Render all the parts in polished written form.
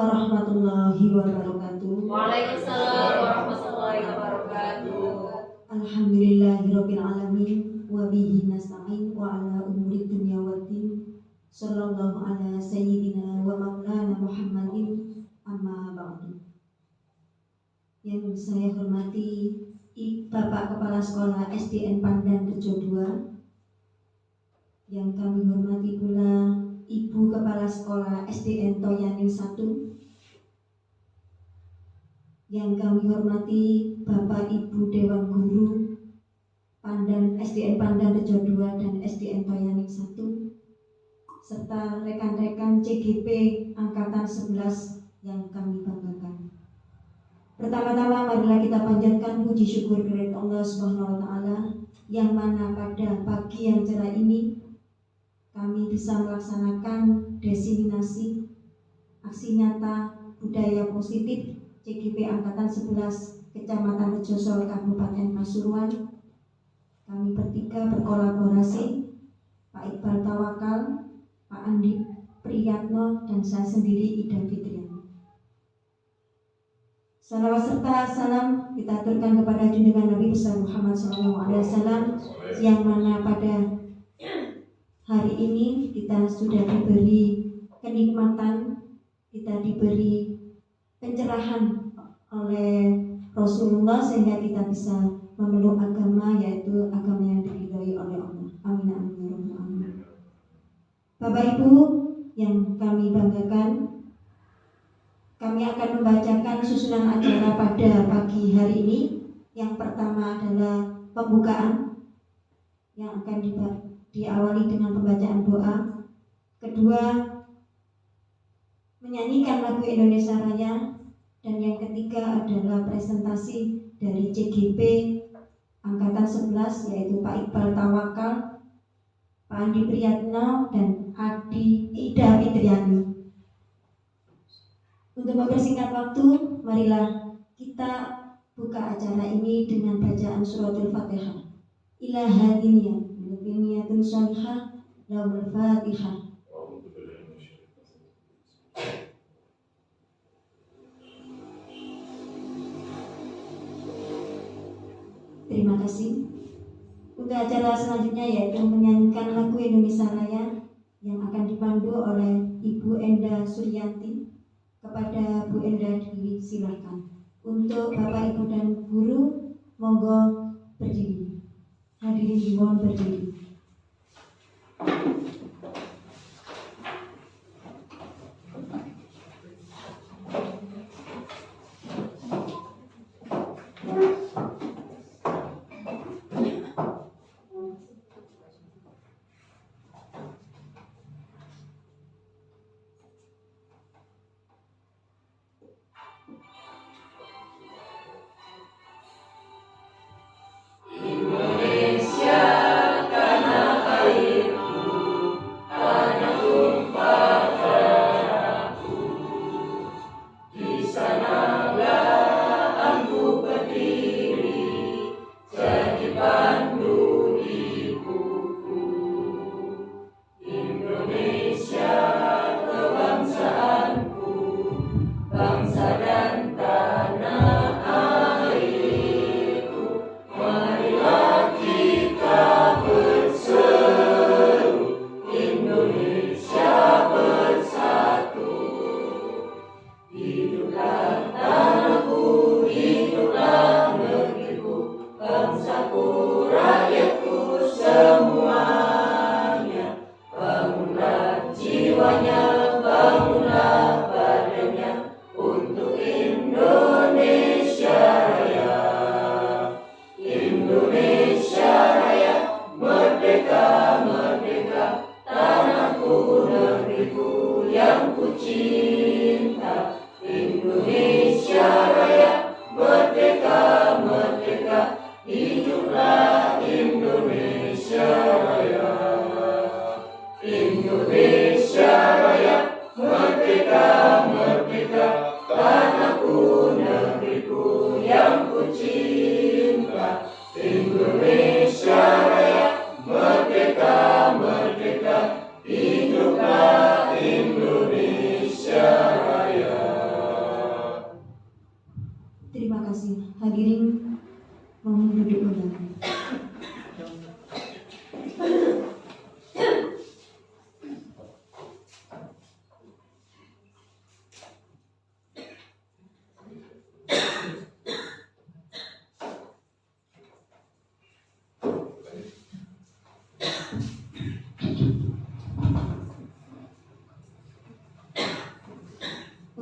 warahmatullahi wabarakatuh. Waalaikumsalam warahmatullahi wabarakatuh. Alhamdulillahirabbil alamin wa bihi nasta'in wa ala umuri dunya waddin. Sallallahu ala sayyidina wa maulana Muhammadin, amma ba'du. Yang saya hormati Bapak Kepala Sekolah SDN Pandan Rejo 2. Yang kami hormati pula Ibu Kepala Sekolah SDN Toyaning 1. Yang kami hormati Bapak Ibu Dewan Guru Pandan SDN Pandan Rejo 2 dan SDN Toyaning 1, serta rekan-rekan CGP Angkatan 11 yang kami banggakan. Pertama-tama marilah kita panjatkan puji syukur kepada Allah Subhanahu wa taala yang mana pada pagi yang cerah ini kami bisa melaksanakan diseminasi aksi nyata budaya positif CGP Angkatan 11 Kecamatan Rejosol Kabupaten Pasuruan. Kami bertiga berkolaborasi, Pak Iqbal Tawakal, Pak Andi Priyatno, dan saya sendiri Ida Fitriani. Salawat serta salam kita aturkan kepada junjungan Nabi besar Muhammad SAW, yang mana pada hari ini kita sudah diberi kenikmatan, kita diberi pencerahan oleh Rasulullah sehingga kita bisa memeluk agama, yaitu agama yang diridhoi oleh Allah. Amin amin ya rabbal alamin. Bapak Ibu yang kami banggakan, kami akan membacakan susunan acara pada pagi hari ini. Yang pertama adalah pembukaan yang akan diawali dengan pembacaan doa. Kedua, menyanyikan lagu Indonesia Raya. Dan yang ketiga adalah presentasi dari CGP Angkatan 11, yaitu Pak Iqbal Tawakal, Pak Andi Priyatno, dan Ida Fitriani. Untuk mempersingkat waktu, marilah kita buka acara ini dengan bacaan suratul Fatihah. Ila hadiniyah Niyatun sholihah lahul Fatihah. Terima kasih. Untuk acara selanjutnya yaitu menyanyikan lagu Indonesia Raya yang akan dipandu oleh Ibu Enda Suryanti. Kepada Bu Enda disilakan. Untuk Bapak Ibu dan Guru, monggo berdiri. Hadirin dimohon berdiri. Hiduplah Indonesia Raya.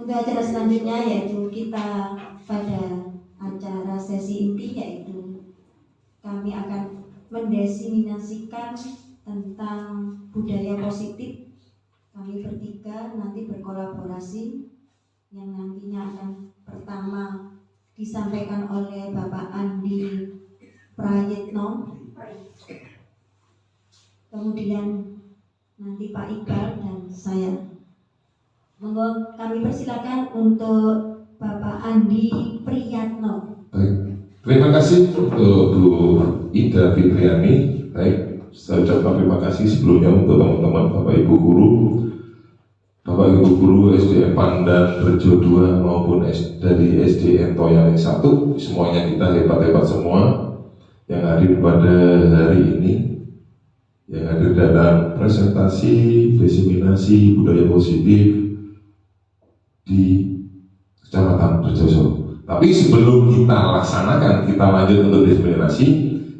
Untuk acara selanjutnya yaitu kita pada acara sesi inti, yaitu kami akan mendefinisikan tentang budaya positif. Kami bertiga nanti berkolaborasi, yang nantinya akan pertama disampaikan oleh Bapak Andi Prayitno, kemudian nanti Pak Iqbal dan saya. Monggo kami persilakan untuk Bapak Andi Priyatno. Baik, terima kasih untuk Bu Ida Fitriani. Baik, saya ucapkan terima kasih sebelumnya untuk teman-teman Bapak Ibu Guru, Bapak Ibu Guru SDN Pandan Rejo 2 maupun dari SDN Toyaning 1. Semuanya kita hebat-hebat semua yang hadir pada hari ini, yang hadir dalam presentasi diseminasi budaya positif di Kecamatan Rejoso. Tapi sebelum kita laksanakan, kita lanjut untuk diseminasi,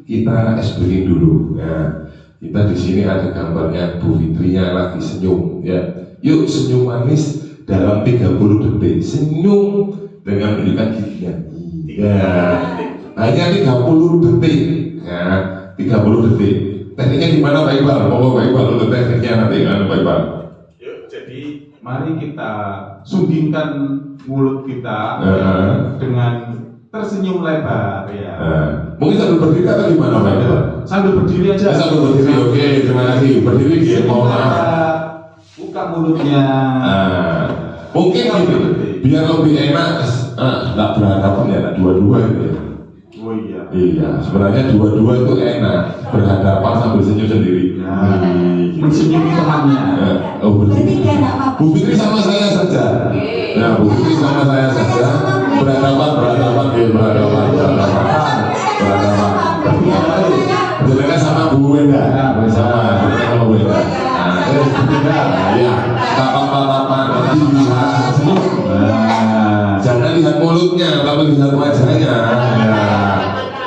kita SBG dulu. Ya, kita di sini ada gambarnya Bu Fitrinya lagi senyum. Ya, yuk senyum manis dalam 30 detik. Senyum dengan menunjukkan giginya. Ya, hanya 30 detik. Ya, 30 detik. Tekniknya gimana Pak Iqbal? Pak Iqbal untuk tekniknya nanti kan Pak Iqbal. Yuk, jadi mari kita sunggingkan mulut kita dengan tersenyum lebar ya. Mungkin sambil berdiri atau gimana Pak Iqbal? Sambil berdiri aja. Sambil berdiri, oke, terima kasih. Berdiri dia mau buka mulutnya. Mungkin gini, biar lebih enak, nggak berhadapan ya, dua-dua gitu ya. Oh iya. Iya, sebenarnya dua-dua itu enak, berhadapan sambil senyum sendiri. Mensenyumi temannya. Oh, berarti Bertiga enggak apa-apa. Bu Fitri sama saya saja. Nah, Bu Fitri sama saya saja. Berhadapan. Jelasnya sama Bu Wenda. Sama Bu Wenda. Ya, tatapan nanti lihat senyum. Jangan lihat mulutnya, tapi lihat wajahnya.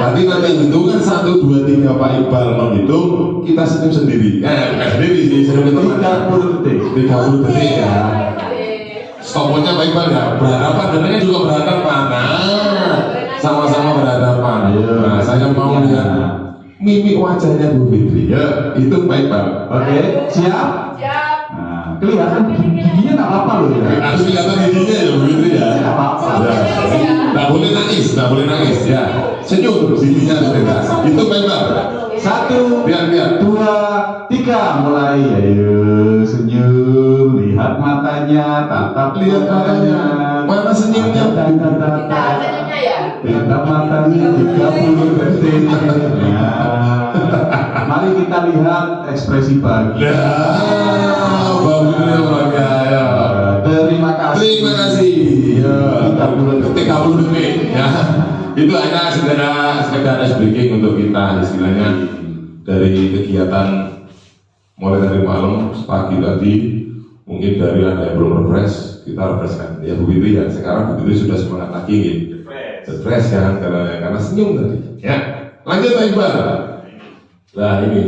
Nanti itu kan 1, 2, 3 Pak Iqbal menghitung, kita senyum sendiri. Bukan sendiri sih, senyum ke teman. 30 detik ya. Stopwatchnya Pak Iqbal ya, berhadapan, dengannya juga berhadapan. Nah, sama-sama berhadapan. Nah, saya mau lihat mimik wajahnya Bu Fitri. Ya, itu Pak Iqbal. Oke, siap? Siap. Nah, kelihatan giginya nggak apa-apa loh ya. Harus kelihatan giginya ya Bu Fitri ya. Nggak apa-apa. Nggak boleh nangis ya. Senyum, giginya harus bebas. Itu Pak Iqbal. 1, Lihat. 2, 3, mulai. Ayo senyum, lihat matanya, tatap Lihat matanya. Mana senyumnya? Kita senyumnya ya. Tatap matanya 30 detik. Nah, mari kita lihat ekspresi bahagia. Ya, bagus ya. Terima kasih. Terima kasih. Ya, 30 detik. Ya, itu hanya sekedar speaking untuk kita istilahnya dari kegiatan mulai dari malam pagi tadi, mungkin dari ada yang belum refresh, kita refreshkan. Ya begitu ya. Sekarang begitu sudah semangat lagi gitu. Refresh kan karena senyum tadi. Ya, lanjut Pak Iqbal. Nah ini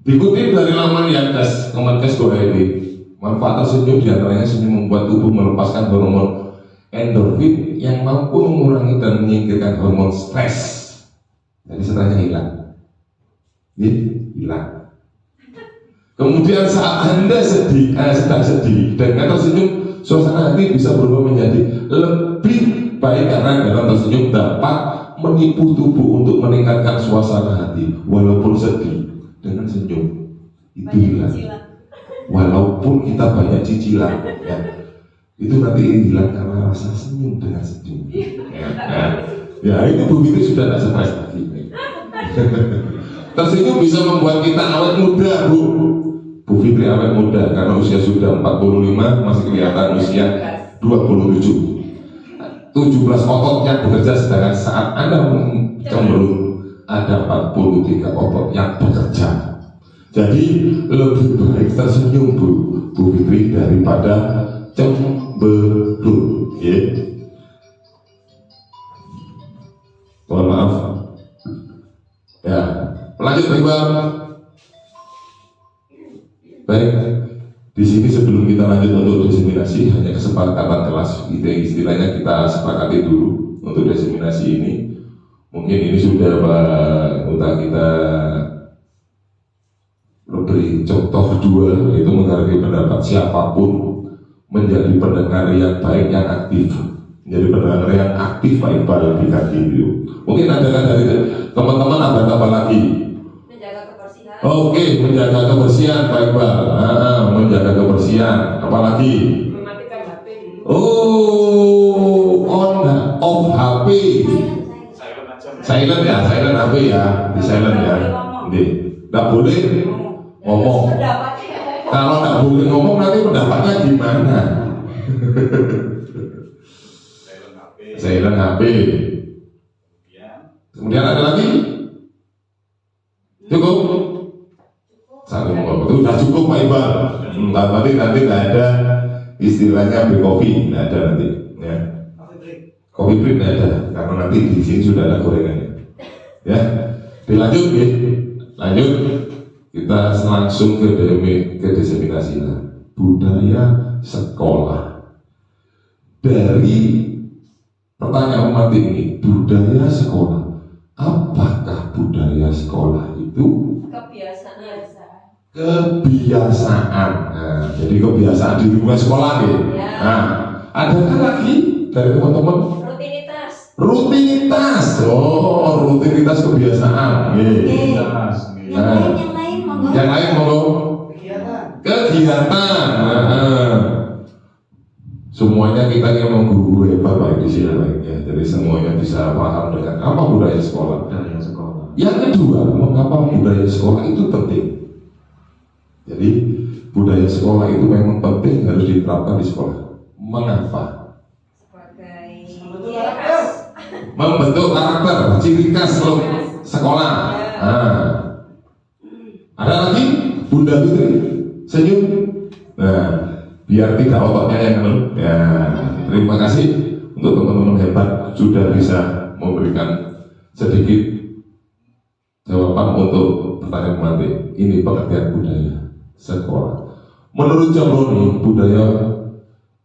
dikutip dari laman Yankes Kemenkes.id, manfaat tersenyum diantaranya senyum membuat tubuh melepaskan hormon endorfin yang mampu mengurangi dan menyingkirkan hormon stres. Jadi stresnya hilang. Hilang. Kemudian saat Anda sedang sedih dengan tersenyum, suasana hati bisa berubah menjadi lebih baik karena dalam tersenyum dapat menipu tubuh untuk meningkatkan suasana hati walaupun sedih. Dengan senyum itu hilang. Walaupun kita banyak cicilan, ya, itu nanti hilang karena rasa senyum dengan senyum. Ya itu begitu sudah tidak stres lagi. Tersenyum bisa membuat kita awet muda, Bu Fitri awet muda karena usia sudah 45, masih kelihatan usia 27. 17 otot yang bekerja, sedangkan saat Anda cemberut ada 43 otot yang bekerja. Jadi lebih baik tersenyum Bu Fitri daripada cemberut. Ya. Mohon maaf. Ya, lanjut Pak Iqbal. Baik, Di sini sebelum kita lanjut untuk diseminasi, hanya kesepakatan kelas, istilahnya kita sepakati dulu untuk diseminasi ini. Mungkin ini sudah kita beri contoh dua, yaitu menghargai pendapat siapapun, menjadi pendengar yang baik, yang aktif, menjadi pendengar yang aktif Pak Iqbal di kaki itu. Mungkin ada kan dari teman-teman ada apa lagi? Oke, menjaga kebersihan Pak Iqbal. Menjaga kebersihan. Apalagi? Mematikan HP dulu. Off HP. Silent ya, silent HP ya, di silent ya. Tidak boleh ngomong. Kalau tidak boleh ngomong nanti pendapatnya gimana? Silent HP. Kemudian ada lagi? Cukup? Satu itu sudah cukup Pak Iqbal. Nanti nggak ada istilahnya break coffee, nggak ada nanti. Ya. Coffee break nggak ada, karena nanti di sini sudah ada gorengannya. Ya, dilanjut ya. Lanjut, kita langsung ke diseminasi budaya sekolah. Dari pertanyaan umat ini, budaya sekolah. Apakah budaya sekolah itu kebiasaan? Nah, jadi kebiasaan di lingkungan sekolah nih. Ya. Nah, adakah lagi dari teman-teman? Rutinitas. Oh, rutinitas kebiasaan. Rutinitas. Yang lain monggo. Kegiatan. Semuanya kita yang mengguru hebat baik di sini baik ya. Jadi semuanya bisa paham dengan apa budaya sekolah. Yang kedua, mengapa budaya sekolah itu penting? Jadi budaya sekolah itu memang penting, harus diterapkan di sekolah. Mengapa? Membentuk karakter, ciri khas sekolah. Ada lagi? Bunda Fitri senyum. Nah, biar tidak ototnya yang ya. Terima kasih untuk teman-teman hebat sudah bisa memberikan sedikit jawaban untuk pertanyaan nanti. Ini pengertian budaya sekolah. Menurut Jamroni, budaya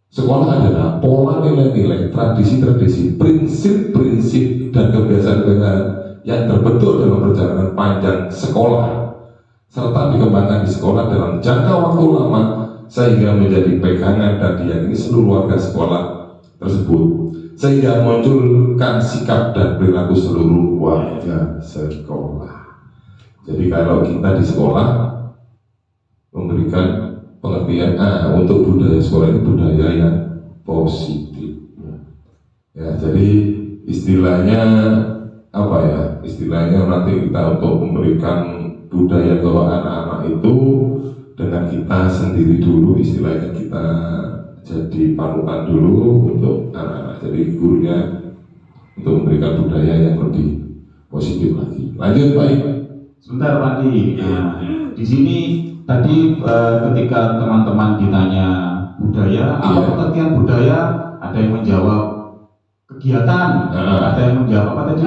sekolah adalah pola nilai-nilai, tradisi-tradisi, prinsip-prinsip dan kebiasaan-kebiasaan yang terbentuk dalam perjalanan panjang sekolah serta dikembangkan di sekolah dalam jangka waktu lama sehingga menjadi pegangan dan diyakini seluruh warga sekolah tersebut, sehingga munculkan sikap dan perilaku seluruh warga sekolah. Jadi kalau kita di sekolah memberikan pengertian untuk budaya sekolah ini budaya yang positif. Ya, jadi istilahnya apa ya? Istilahnya nanti kita untuk memberikan budaya ke anak-anak itu dengan kita sendiri dulu, istilahnya kita jadi panutan dulu untuk anak-anak. Jadi gurunya untuk memberikan budaya yang lebih positif lagi. Lanjut Pak. Sebentar Pak Di. Nah, di sini tadi ketika teman-teman ditanya budaya, apa pengertian budaya? Ada yang menjawab kegiatan, ada yang menjawab apa tadi?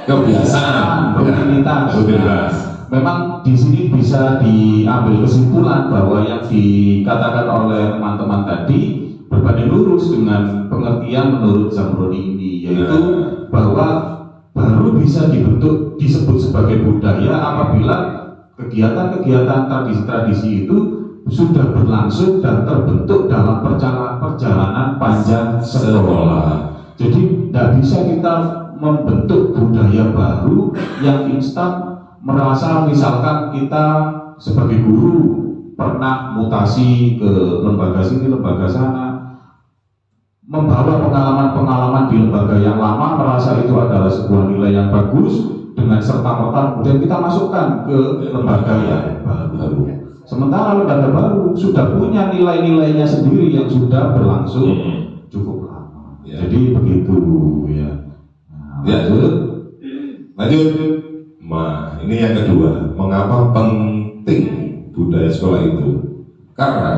Kebiasaan, rutinitas. Memang di sini bisa diambil kesimpulan bahwa yang dikatakan oleh teman-teman tadi berbanding lurus dengan pengertian menurut Zamroni ini, yaitu bahwa baru bisa disebut sebagai budaya apabila kegiatan-kegiatan tradisi-tradisi itu sudah berlangsung dan terbentuk dalam perjalanan panjang sekolah. Jadi tidak bisa kita membentuk budaya baru yang instan, merasa misalkan kita sebagai guru pernah mutasi ke lembaga sini, lembaga sana, membawa pengalaman-pengalaman di lembaga yang lama, merasa itu adalah sebuah nilai yang bagus, dengan serta-merta kemudian kita masukkan ke lembaga yang baru. Sementara lembaga baru sudah punya nilai-nilainya sendiri yang sudah berlangsung cukup lama. Jadi begitu ya. Lanjut. Nah, ini yang kedua, mengapa penting budaya sekolah itu? Karena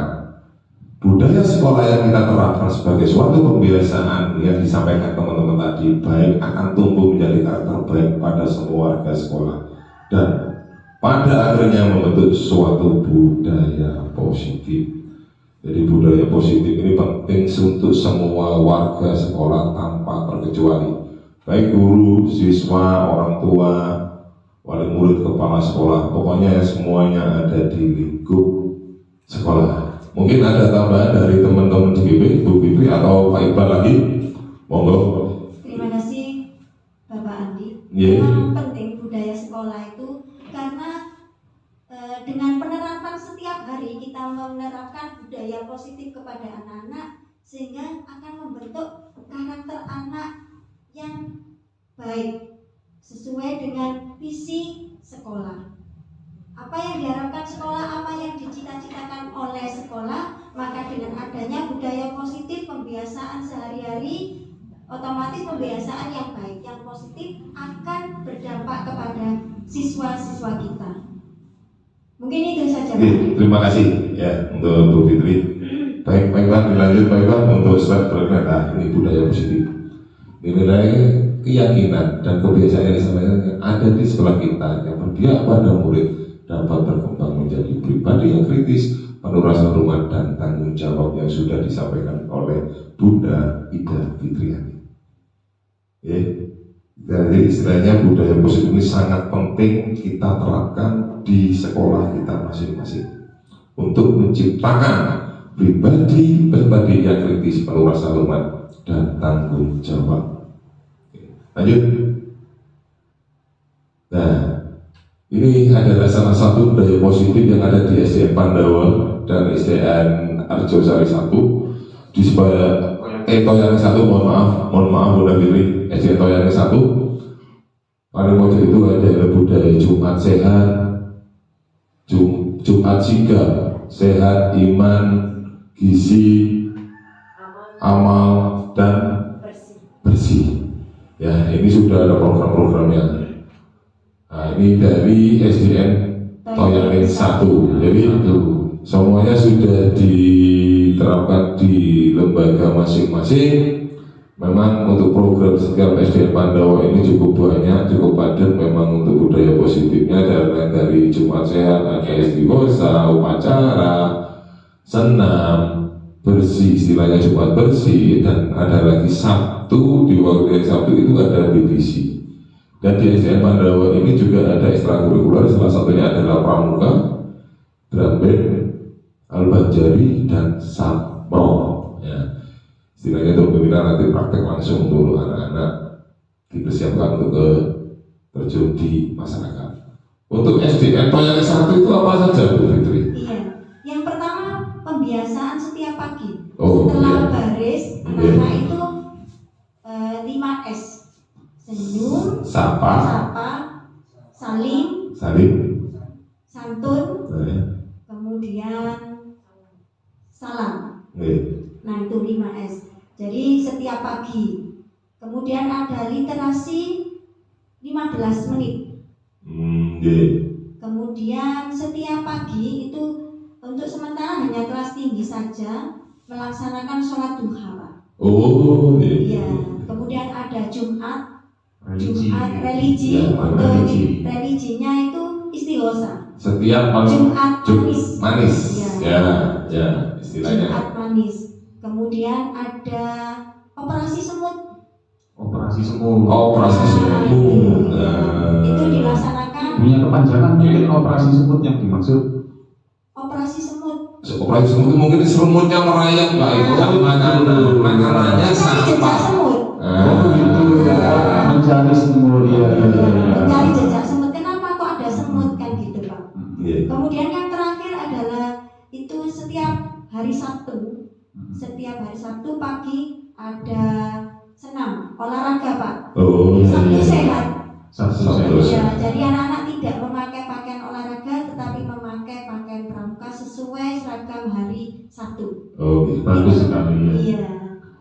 budaya sekolah yang kita terapkan sebagai suatu kebiasaan yang disampaikan teman-teman tadi, baik akan tumbuh menjadi karakter baik pada semua warga sekolah dan pada akhirnya membentuk suatu budaya positif. Jadi budaya positif ini penting untuk semua warga sekolah tanpa terkecuali, baik guru, siswa, orang tua, wali murid, kepala sekolah, pokoknya semuanya ada di lingkup sekolah. Mungkin ada tambahan dari teman-teman DPP, Bu Fitri atau Pak Iqbal lagi, monggo. Terima kasih Bapak Andi. Yeah. Memang penting budaya sekolah itu karena dengan penerapan setiap hari kita menerapkan budaya positif kepada anak-anak sehingga akan membentuk karakter anak yang baik sesuai dengan visi sekolah. Apa yang diharapkan sekolah, apa yang dicita-citakan oleh sekolah, maka dengan adanya budaya positif, pembiasaan sehari-hari, otomatis pembiasaan yang baik, yang positif akan berdampak kepada siswa-siswa kita. Mungkin itu saja. Oke, terima kasih ya untuk Bu Fitri. Baik, Pak, dilanjut Pak untuk slide berikutnya. Nah, ini budaya positif. Nilai keyakinan dan kebiasaan yang disampaikan ada di sekolah kita yang berpihak pada murid dapat berkembang menjadi pribadi yang kritis, penuh rasa hormat dan tanggung jawab yang sudah disampaikan oleh Bunda Ida Fitriani. Ya, jadi istilahnya budaya positif ini sangat penting kita terapkan di sekolah kita masing-masing untuk menciptakan pribadi yang kritis, penuh rasa hormat dan tanggung jawab. Lanjut. Nah, ini adalah salah satu budaya positif yang ada di SDN Pandawa dan SDN Arjosari 1 di sebelah Toyane 1, mohon maaf Bunda Fitri, SDN Toyane 1. Paling pojok itu ada budaya Jumat sehat, Jumat sigap, sehat, iman, gizi, amal dan bersih. Ya, ini sudah ada program-programnya. Nah, ini dari SDN Toyane 1. Jadi semuanya sudah diterapkan di lembaga masing-masing. Memang untuk program setiap SDN Pandawa ini cukup banyak, cukup padat. Memang untuk budaya positifnya dari Jumat sehat, ada istiqosa, upacara, senam, bersih, istilahnya Jumat bersih, dan ada lagi Sabtu, di waktu Sabtu itu ada BBC. Dan di SDN Pandawa ini juga ada ekstrakurikuler, salah satunya adalah pramuka, drum band, al-banjari, dan sapro. Ya. Istilahnya itu pembinaan nanti praktek langsung untuk anak-anak dipersiapkan untuk terjun di masyarakat. Untuk SDN Toyane 1 itu apa saja Bu Fitri? Iya, yang pertama pembiasaan setiap pagi. Oh, setelah iya. baris, anak-anak itu 5S. Senyum, Sapa, salim, santun, kemudian salam. Nah, itu 5S. Jadi setiap pagi. Kemudian ada literasi 15 menit. Kemudian setiap pagi itu untuk sementara hanya kelas tinggi saja melaksanakan sholat duha, Pak. Oh, iya. Kemudian ada Jumat religi. Ya, untuk religi. religinya itu istighosa. Setiap Jumat manis. Ya, istilahnya. Jumat manis. Kemudian ada operasi semut. Itu dilaksanakan. Punya kepanjangan mungkin operasi semut yang dimaksud. Operasi semut. Operasi semut itu mungkin semutnya merayap Pak, itu kan makanannya Jejak sampah. semut. Mencari semut ya. Mencari jejak semut. Kenapa kok ada semut kan gitu, Pak? Kemudian yang terakhir adalah itu setiap hari Sabtu. Setiap hari Sabtu pagi ada senam, olahraga, Pak. Sabtu sehat. Ya, jadi anak-anak tidak memakai pakaian olahraga tetapi memakai pakaian pramuka sesuai seragam hari Sabtu. Bagus sekali ya. Iya.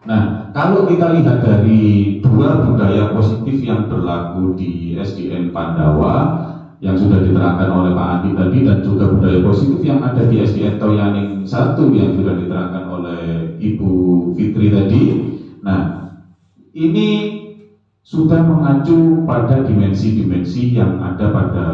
Nah, kalau kita lihat dari dua budaya positif yang berlaku di SDN Pandawa yang sudah diterangkan oleh Pak Andi tadi dan juga budaya positif yang ada di SDN Toyane 1 yang sudah diterangkan oleh Ibu Fitri tadi. Nah, ini sudah mengacu pada dimensi-dimensi yang ada pada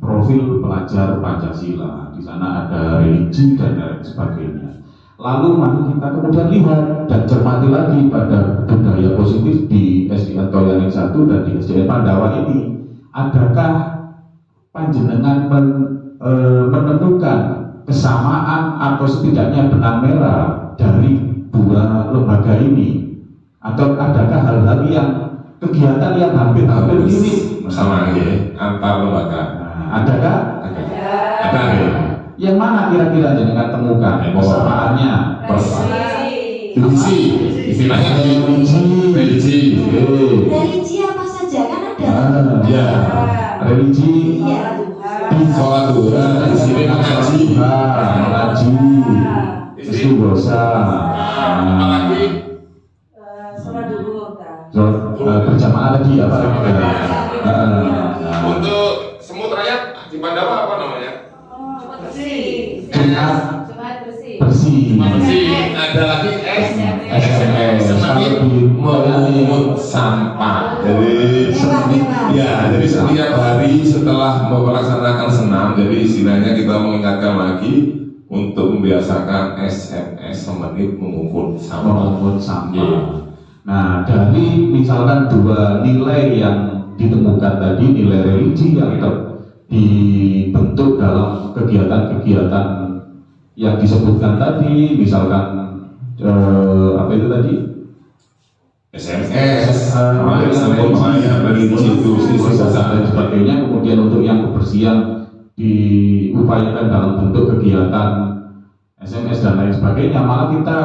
profil pelajar Pancasila. Di sana ada religi dan lain sebagainya. Lalu mari kita kemudian lihat dan cermati lagi pada budaya positif di SDN Toyaning 1 dan di SDN Pandawa ini. Adakah panjenengan menemukan kesamaan atau setidaknya benang merah dari dua lembaga ini? Atau adakah hal-hal yang kegiatan yang hampir-hampir mirip sama ya antar lembaga? Adakah? Ada ya. Yang mana kira-kira jenengan temukan kesamaannya? Religi, istilahnya religi. Religi apa saja kan ada. Ya, Religi, Iya. sholat Tuhan, di sini mengaji, istighosah, apalagi berjamaah lagi apa? untuk semut rakyat di Pandawa apa namanya? Jumat bersih. Ada lagi SMS, semakin memungut sampah. Jadi jadi setiap hari setelah melaksanakan senam, jadi istilahnya kita mengingatkan lagi untuk membiasakan SMS semenit memungut sampah. Nah, dari misalkan dua nilai yang ditemukan tadi, nilai religi yang dibentuk dalam kegiatan-kegiatan yang disebutkan tadi, misalkan apa itu tadi? SMS, religi itu dan sebagainya. Kemudian untuk yang kebersihan diupayakan dalam bentuk kegiatan SMS dan lain sebagainya. Malah kita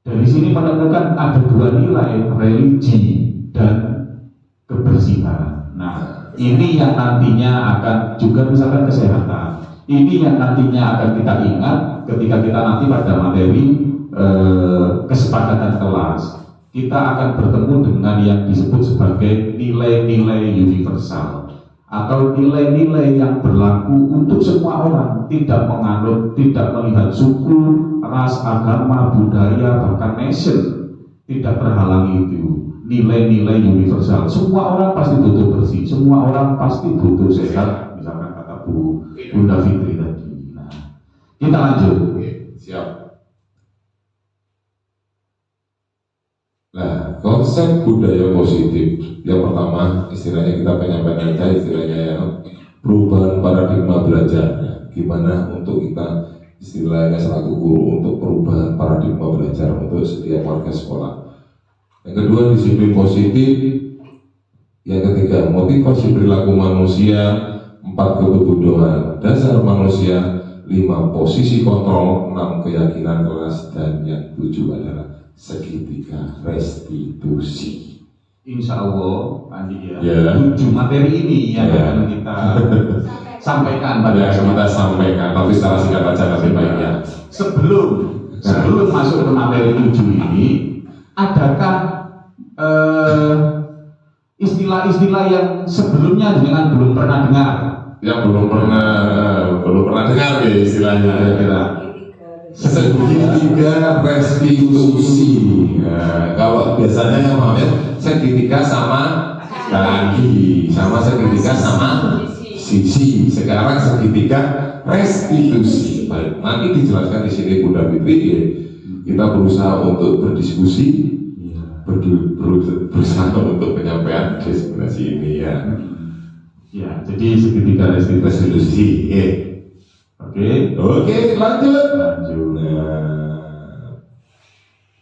dari sini menemukan ada dua nilai, religi dan kebersihan. Nah, ini yang nantinya akan juga misalkan kesehatan. Ini yang nantinya akan kita ingat ketika kita nanti pada materi kesepakatan kelas. Kita akan bertemu dengan yang disebut sebagai nilai-nilai universal atau nilai-nilai yang berlaku untuk semua orang, tidak menganut, tidak melihat suku, ras, agama, budaya, bahkan nation, tidak terhalangi itu. Nilai-nilai universal. Semua orang pasti butuh bersih, semua orang pasti butuh sehat, misalkan kata Bunda Fitri tadi. Nah, kita lanjut. Siap. Nah, konsep budaya positif yang pertama istilahnya kita penyampaikan aja istilahnya perubahan paradigma belajar. Gimana untuk kita istilahnya selaku guru untuk perubahan paradigma belajar untuk setiap warga sekolah. Yang kedua disiplin positif. Yang ketiga motivasi perilaku manusia. 4 kebutuhan dasar manusia. 5 posisi kontrol. 6 keyakinan kelas. Dan yang 7 adalah segitiga restitusi. Insya Allah, Andi Ya. 7 materi ini yang akan kita sampaikan pada Kita sampaikan, tapi secara singkat aja nanti baiknya. Sebelum masuk ke materi 7 ini, adakah istilah-istilah yang sebelumnya dengan belum pernah dengar? Yang belum pernah dengar ya istilahnya kira-kira. Segitiga restitusi. Nah, kalau biasanya namanya segitiga sama kaki, sama segitiga sama sisi. Sekarang segitiga restitusi. Baik, nanti dijelaskan di sini Bunda Fitri. Ya. Kita berusaha untuk berdiskusi, berusaha untuk penyampaian destinasi ini ya. Ya, jadi segitiga restitusi. Oke, lanjut. Nah,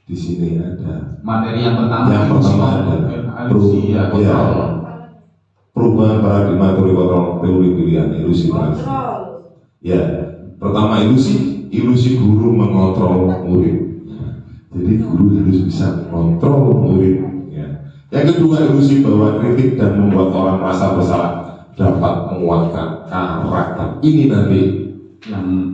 Di sini ada materi yang pertama. Yang pertama ada ilusi ya, kontrol. Perubahan paradigma teori pilihan ilusi Kontrol. Ya, pertama ilusi guru mengontrol murid. Jadi guru harus bisa mengontrol murid. Ya. Yang kedua ilusi bahwa kritik dan membuat orang merasa bersalah dapat menguatkan karakter. Ini nanti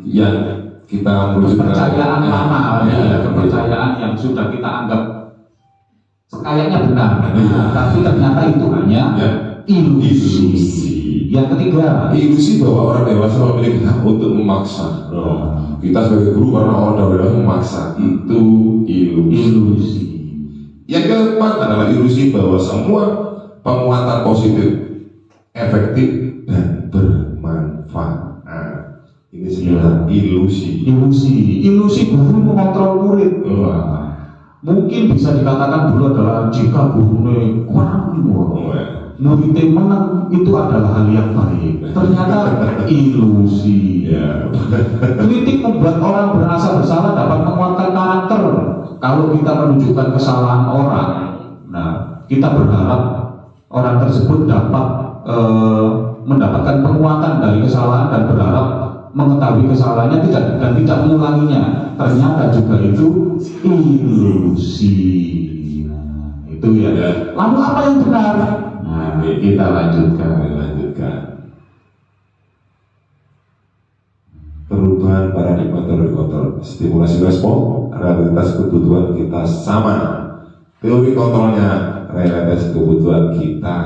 yang kita menuju kepercayaan lama, kepercayaan yang sudah kita anggap kayaknya benar, tapi ternyata itu hanya ilusi. Yang ketiga, ilusi bahwa orang dewasa memiliki hak untuk memaksa. Kita sebagai guru karena orang dewasa memaksa, itu ilusi. Yang keempat adalah ilusi bahwa semua penguatan positif efektif dan bermanfaat. Ini sebenarnya ilusi guru mengontrol mungkin bisa dikatakan dulu adalah jika gurunya kurang muridnya menang itu adalah hal yang baik. Ternyata ilusi. Kritik membuat orang merasa bersalah dapat menguatkan karakter. Kalau kita menunjukkan kesalahan orang, nah kita berharap orang tersebut dapat mendapatkan penguatan dari kesalahan dan berharap mengetahui kesalahannya dan tidak mengulanginya. Ternyata juga itu ilusi. Nah, itu ya. Lalu apa yang benar? Nah, kita lanjutkan. Perubahan paradigma teori stimulasi respon, realitas kebutuhan kita sama. Teori kontrolnya, realitas kebutuhan kita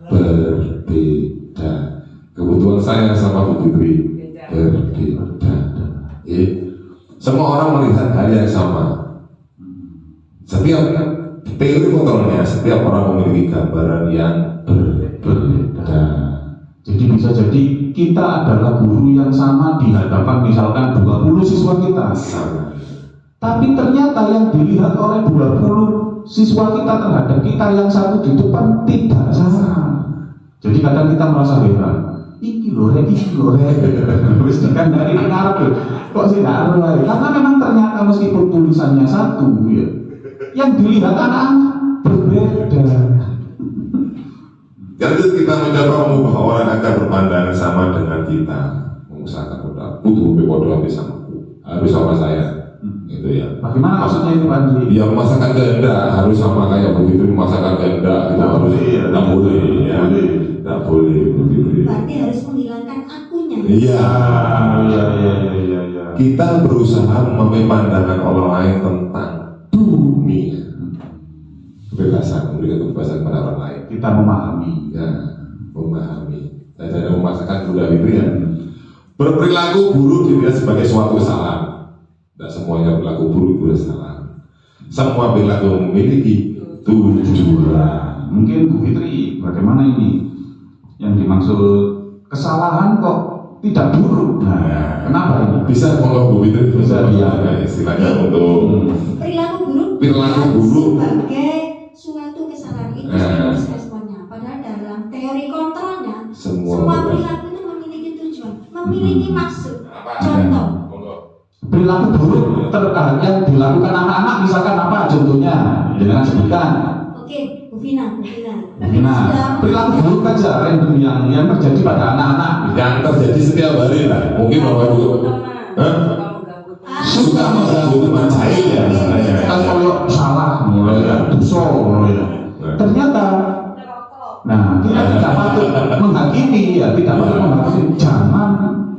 berbeda. Kebutuhan saya sama Bu Fitri berbeda. Semua orang melihat hal yang sama. Setiap teori kontrolnya, setiap orang memiliki gambaran yang berbeda. Jadi bisa jadi kita adalah guru yang sama di hadapan misalkan 20 siswa kita. Tapi ternyata yang dilihat oleh 20 siswa kita terhadap kita yang satu di depan tidak sama. Jadi kadang kita merasa heran. Iki lho wis dikandani ning ngarep kok sih ndak ora. Karena memang ternyata meskipun tulisannya satu ya, yang dilihat anak-anak berbeda. Jadi kita mencoba mengubah orang agar berpandangan sama dengan kita, mengusahakan butuh bodoh sama harus sama saya, gitu ya. Bagaimana maksudnya itu Pak Andri? Ya memaksakan kehendak harus sama kayak begitu, memaksakan kehendak kita harus tidak boleh, ya. Tidak boleh begitu. Berarti harus menghilangkan akunya. Iya. Iya. Kita berusaha memahami pandangan orang lain tentang dunia. Kebebasan, memberikan kebebasan kepada orang lain. Kita memahami. Ya, memahami. Saya tidak memaksakan budaya itu ya. Berperilaku buruk dilihat sebagai suatu kesalahan. Tidak semuanya perilaku buruk itu kesalahan. Semua perilaku memiliki tujuan. Mungkin Bu Fitri, bagaimana ini? Yang dimaksud kesalahan kok tidak buruk. Nah, kenapa ini? Bisa kalau Bu Fitri Bisa, ya, istilahnya untuk perilaku buruk sebagai suatu kesalahan itu stimulus responnya. Padahal dalam teori kontrolnya semua perilaku itu memiliki tujuan, memiliki maksud. Contoh, perilaku buruk yang dilakukan anak-anak misalkan apa contohnya? Dengan sebutkan. Oke, Bu Vina. Nah, perilaku buruk aja random yang terjadi pada anak-anak. Yang terjadi setiap hari lah. Mungkin Bapak Ibu suka mengganggu teman saya ya misalnya. Kan kalau salah mulai ya, dosa mulai ya. Ternyata, nah kita tidak patut menghakimi ya, tidak patut menghakimi. Jangan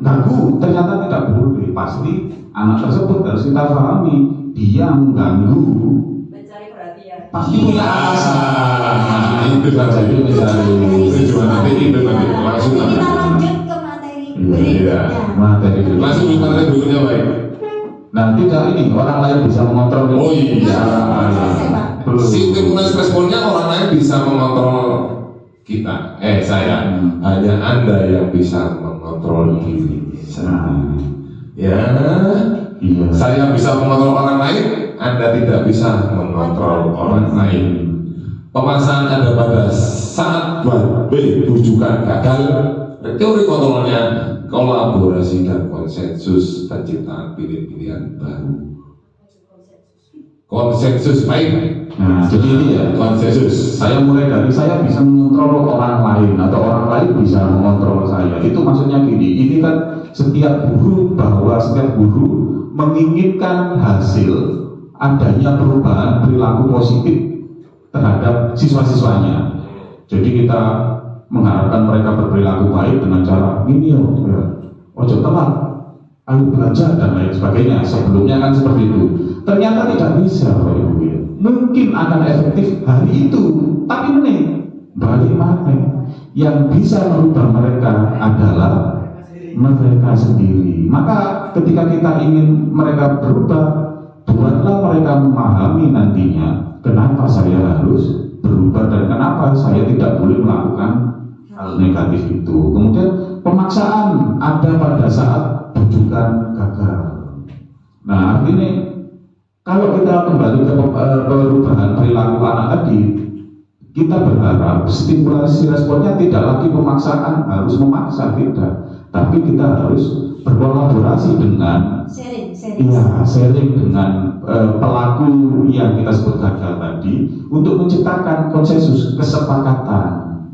ganggu. Ternyata tidak boleh. Pasti anak tersebut harus kita pahami dia mengganggu. Mencari perhatian. Pasti punya alasan. Itu saja itu mencari tujuan nanti itu nanti langsung kita lanjut ke materi materi langsung ke materi berikutnya baik. Nah tidak ini orang lain bisa mengontrol. Oh iya. Stimulus responnya orang lain bisa mengontrol kita. Saya hanya Anda yang bisa mengontrol diri saya. Ya. Iya. Saya bisa mengontrol orang lain, Anda tidak bisa mengontrol orang lain. Pemasangan Anda pada saat bujukan gagal, teori kontrolnya kolaborasi dan konsensus penciptaan pilihan baru. Konsensus baik. Nah, jadi ini ya konsensus. Saya mulai dari saya bisa mengontrol orang lain atau orang lain bisa mengontrol saya. Itu maksudnya gini. Ini kan setiap guru menginginkan hasil adanya perubahan perilaku positif terhadap siswa-siswanya. Jadi kita mengharapkan mereka berperilaku baik dengan cara ini ya, ojo telat, ayo belajar dan lain sebagainya. Sebelumnya kan seperti itu. Ternyata tidak bisa, Bapak Ibu. Mungkin akan efektif hari itu, tapi balik mana? Yang bisa merubah mereka adalah mereka sendiri. Maka ketika kita ingin mereka berubah, buatlah mereka memahami nantinya kenapa saya harus berubah dan kenapa saya tidak boleh melakukan hal negatif itu. Kemudian pemaksaan ada pada saat bujukan gagal. Nah artinya Kalau kita kembali ke perubahan perilaku anak tadi, kita berharap stimulasi responnya tidak lagi pemaksaan, harus memaksa, tidak, tapi kita harus berkolaborasi dengan sharing dengan pelaku yang kita sebut gagal tadi untuk menciptakan konsensus kesepakatan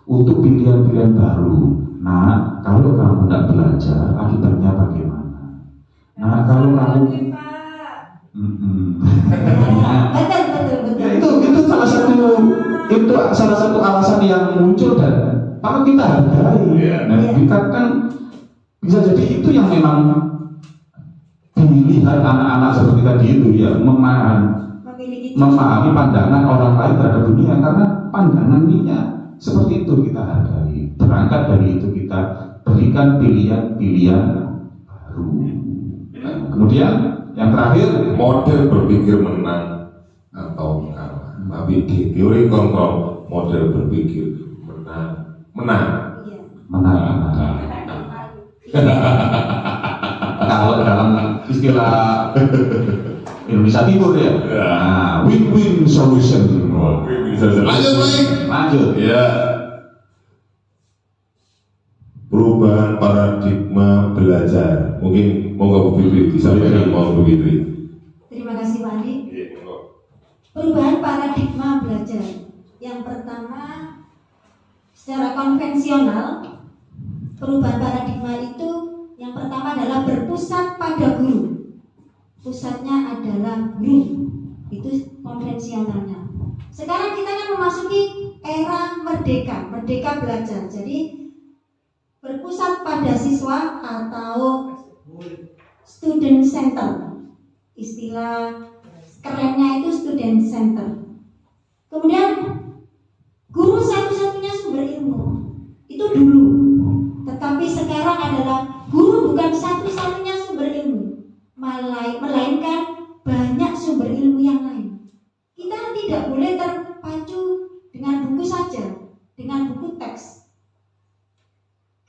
untuk pilihan-pilihan baru. Nah, kalau kamu tidak belajar, akibatnya bagaimana? Nah, kalau kamu betul. Ya, itu salah satu alasan yang muncul dan patut kita hargai. Nah, kita kan bisa jadi itu yang memang dilihat anak-anak seperti tadi itu ya, memahami pandangan orang lain terhadap dunia, karena pandangannya seperti itu kita hargai. Berangkat dari itu kita berikan pilihan-pilihan baru. Nah, kemudian yang terakhir, model berpikir menang atau kalah. Tapi di teori kontrol model berpikir menang. Kalau dalam istilah Indonesia Timur ya, nah, win-win solution. Lanjut. Ya. Perubahan paradigma belajar. Mungkin mau Bu Fitri disampaikan mau Bu Fitri. Terima kasih Pak Andi. Perubahan paradigma belajar. Yang pertama, secara konvensional, perubahan paradigma itu yang pertama adalah berpusat pada guru. Pusatnya adalah guru. Itu konvensionalnya. Sekarang kita kan memasuki era merdeka belajar. Jadi berpusat pada siswa atau student center. Istilah kerennya itu student center. Kemudian guru satu-satunya sumber ilmu. Itu dulu. Tetapi sekarang adalah guru bukan satu-satunya sumber ilmu, melainkan banyak sumber ilmu yang lain. Kita tidak boleh terpacu dengan buku saja, dengan buku teks.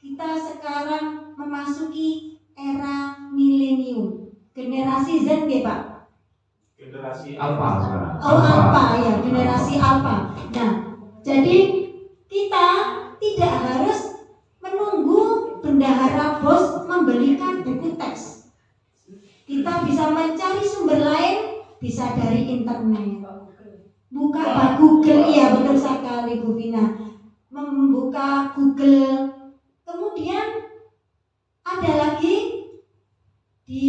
Kita sekarang memasuki era milenium, generasi Z ya Pak? Generasi Alpha sekarang. Alpha ya, generasi Alpha. Nah, jadi kita tidak harus menunggu bendahara bos membelikan buku teks. Kita bisa mencari sumber lain, bisa dari internet. Buka Google, iya betul sekali Bu Vina. Membuka Google. Kemudian ada lagi di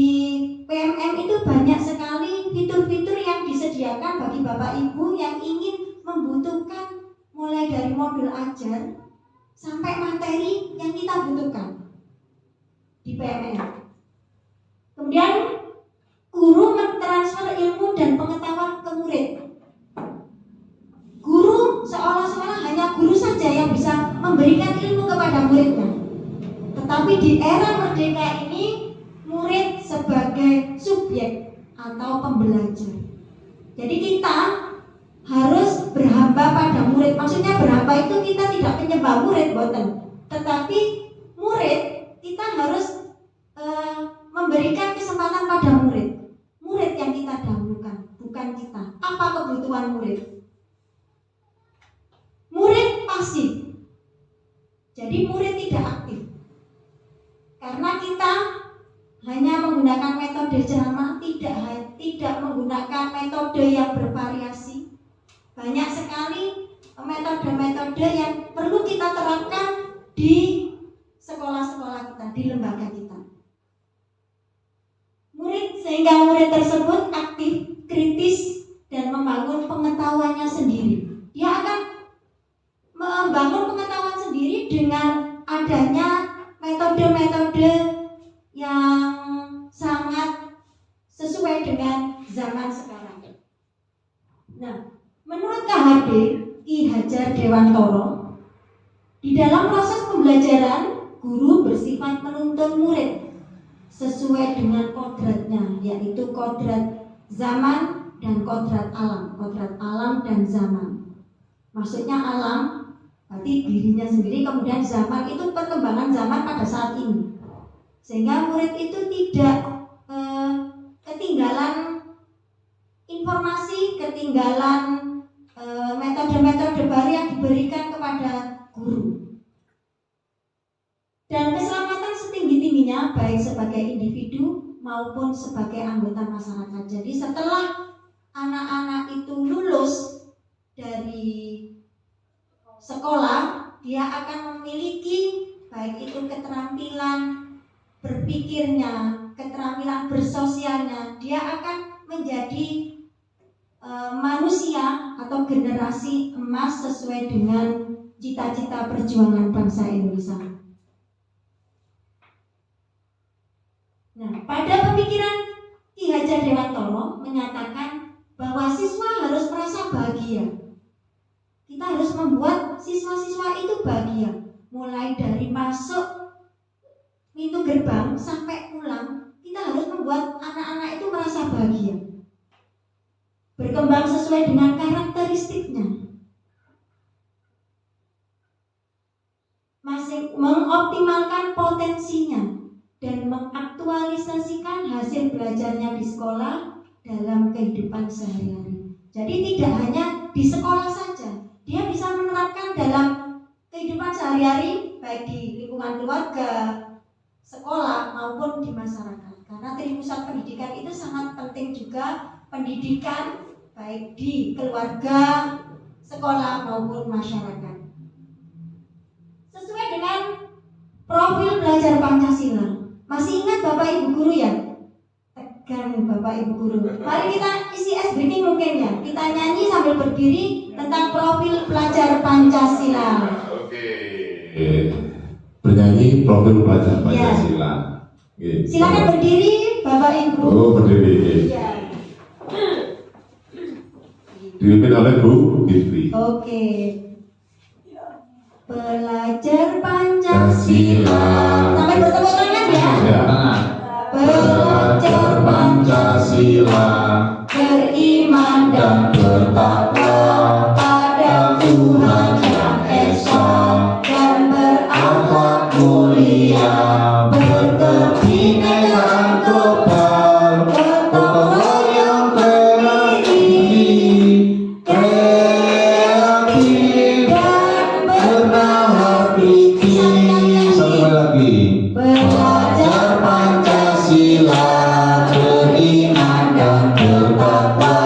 PMM itu banyak sekali fitur-fitur yang disediakan bagi Bapak Ibu yang ingin membutuhkan mulai dari modul ajar sampai materi yang kita butuhkan di PMM. Kemudian guru mentransfer ilmu dan pengetahuan ke murid. Guru seolah-olah hanya guru saja yang bisa memberikan ilmu kepada muridnya. Tetapi di era merdeka ini murid sebagai subjek atau pembelajar. Jadi kita harus berhamba pada murid. Maksudnya berhamba itu kita tidak menyembah murid, boten. Tetapi murid kita harus memberikan kesempatan pada murid. Murid yang kita dahulukan, bukan kita. Apa kebutuhan murid? Murid pasif. Jadi murid tidak aktif. Karena kita hanya menggunakan metode ceramah, tidak menggunakan metode yang bervariasi. Banyak sekali metode-metode yang perlu kita terapkan di sekolah-sekolah kita, di lembaga kita. Sehingga murid tersebut aktif, kritis, dan membangun pengetahuannya sendiri. Dia akan membangun pengetahuan sendiri dengan adanya metode-metode yang sangat sesuai dengan zaman sekarang. Nah, menurut KHD Ki Hajar Dewantoro, di dalam proses pembelajaran, guru bersifat menuntun murid sesuai dengan kodratnya, yaitu kodrat zaman dan kodrat alam dan zaman. Maksudnya alam berarti dirinya sendiri, kemudian zaman itu perkembangan zaman pada saat ini, sehingga murid itu tidak ketinggalan ketinggalan metode-metode baru yang diberikan kepada guru. Dan keselamatan setinggi-tingginya baik sebagai individu maupun sebagai anggota masyarakat. Jadi setelah anak-anak itu lulus dari sekolah, dia akan memiliki baik itu keterampilan berpikirnya, keterampilan bersosialnya. Dia akan menjadi manusia atau generasi emas sesuai dengan cita-cita perjuangan bangsa Indonesia. Nah, pada pemikiran Ki Hajar Dewantoro menyatakan bahwa siswa harus merasa bahagia. Kita harus membuat siswa-siswa itu bahagia, mulai dari masuk pintu gerbang sampai pulang. Kita harus membuat anak-anak itu merasa bahagia, berkembang sesuai dengan karakteristiknya, masih mengoptimalkan potensinya, dan mengaktualisasikan hasil belajarnya di sekolah dalam kehidupan sehari-hari. Jadi tidak hanya di sekolah saja, dia bisa menerapkan dalam kehidupan sehari-hari, baik di lingkungan keluarga, sekolah maupun di masyarakat. Karena tripusat pendidikan itu sangat penting juga, pendidikan baik di keluarga, sekolah maupun masyarakat. Sesuai dengan profil belajar Pancasila. Masih ingat Bapak Ibu Guru ya? Tegang Bapak Ibu Guru. Mari kita isi ice breaking mungkin ya. Kita nyanyi sambil berdiri tentang profil pelajar Pancasila. Oke. Bernyanyi profil pelajar Pancasila. Ya. Silakan berdiri Bapak Ibu. Oh, berdiri. Ya. Dipimpin oleh Bu Fitri. Oke. Belajar Pancasila. Sampai bertepuk tangan ya. Ya. Belajar Pancasila, beriman dan bertakwa pada Tuhan Yang Esa dan berakhlak mulia, berkebinekaan global, bergotong royong berdiri, kreatif dan bernalar kritis. Satu kali lagi. belajar Pancasila, beriman dan bertakwa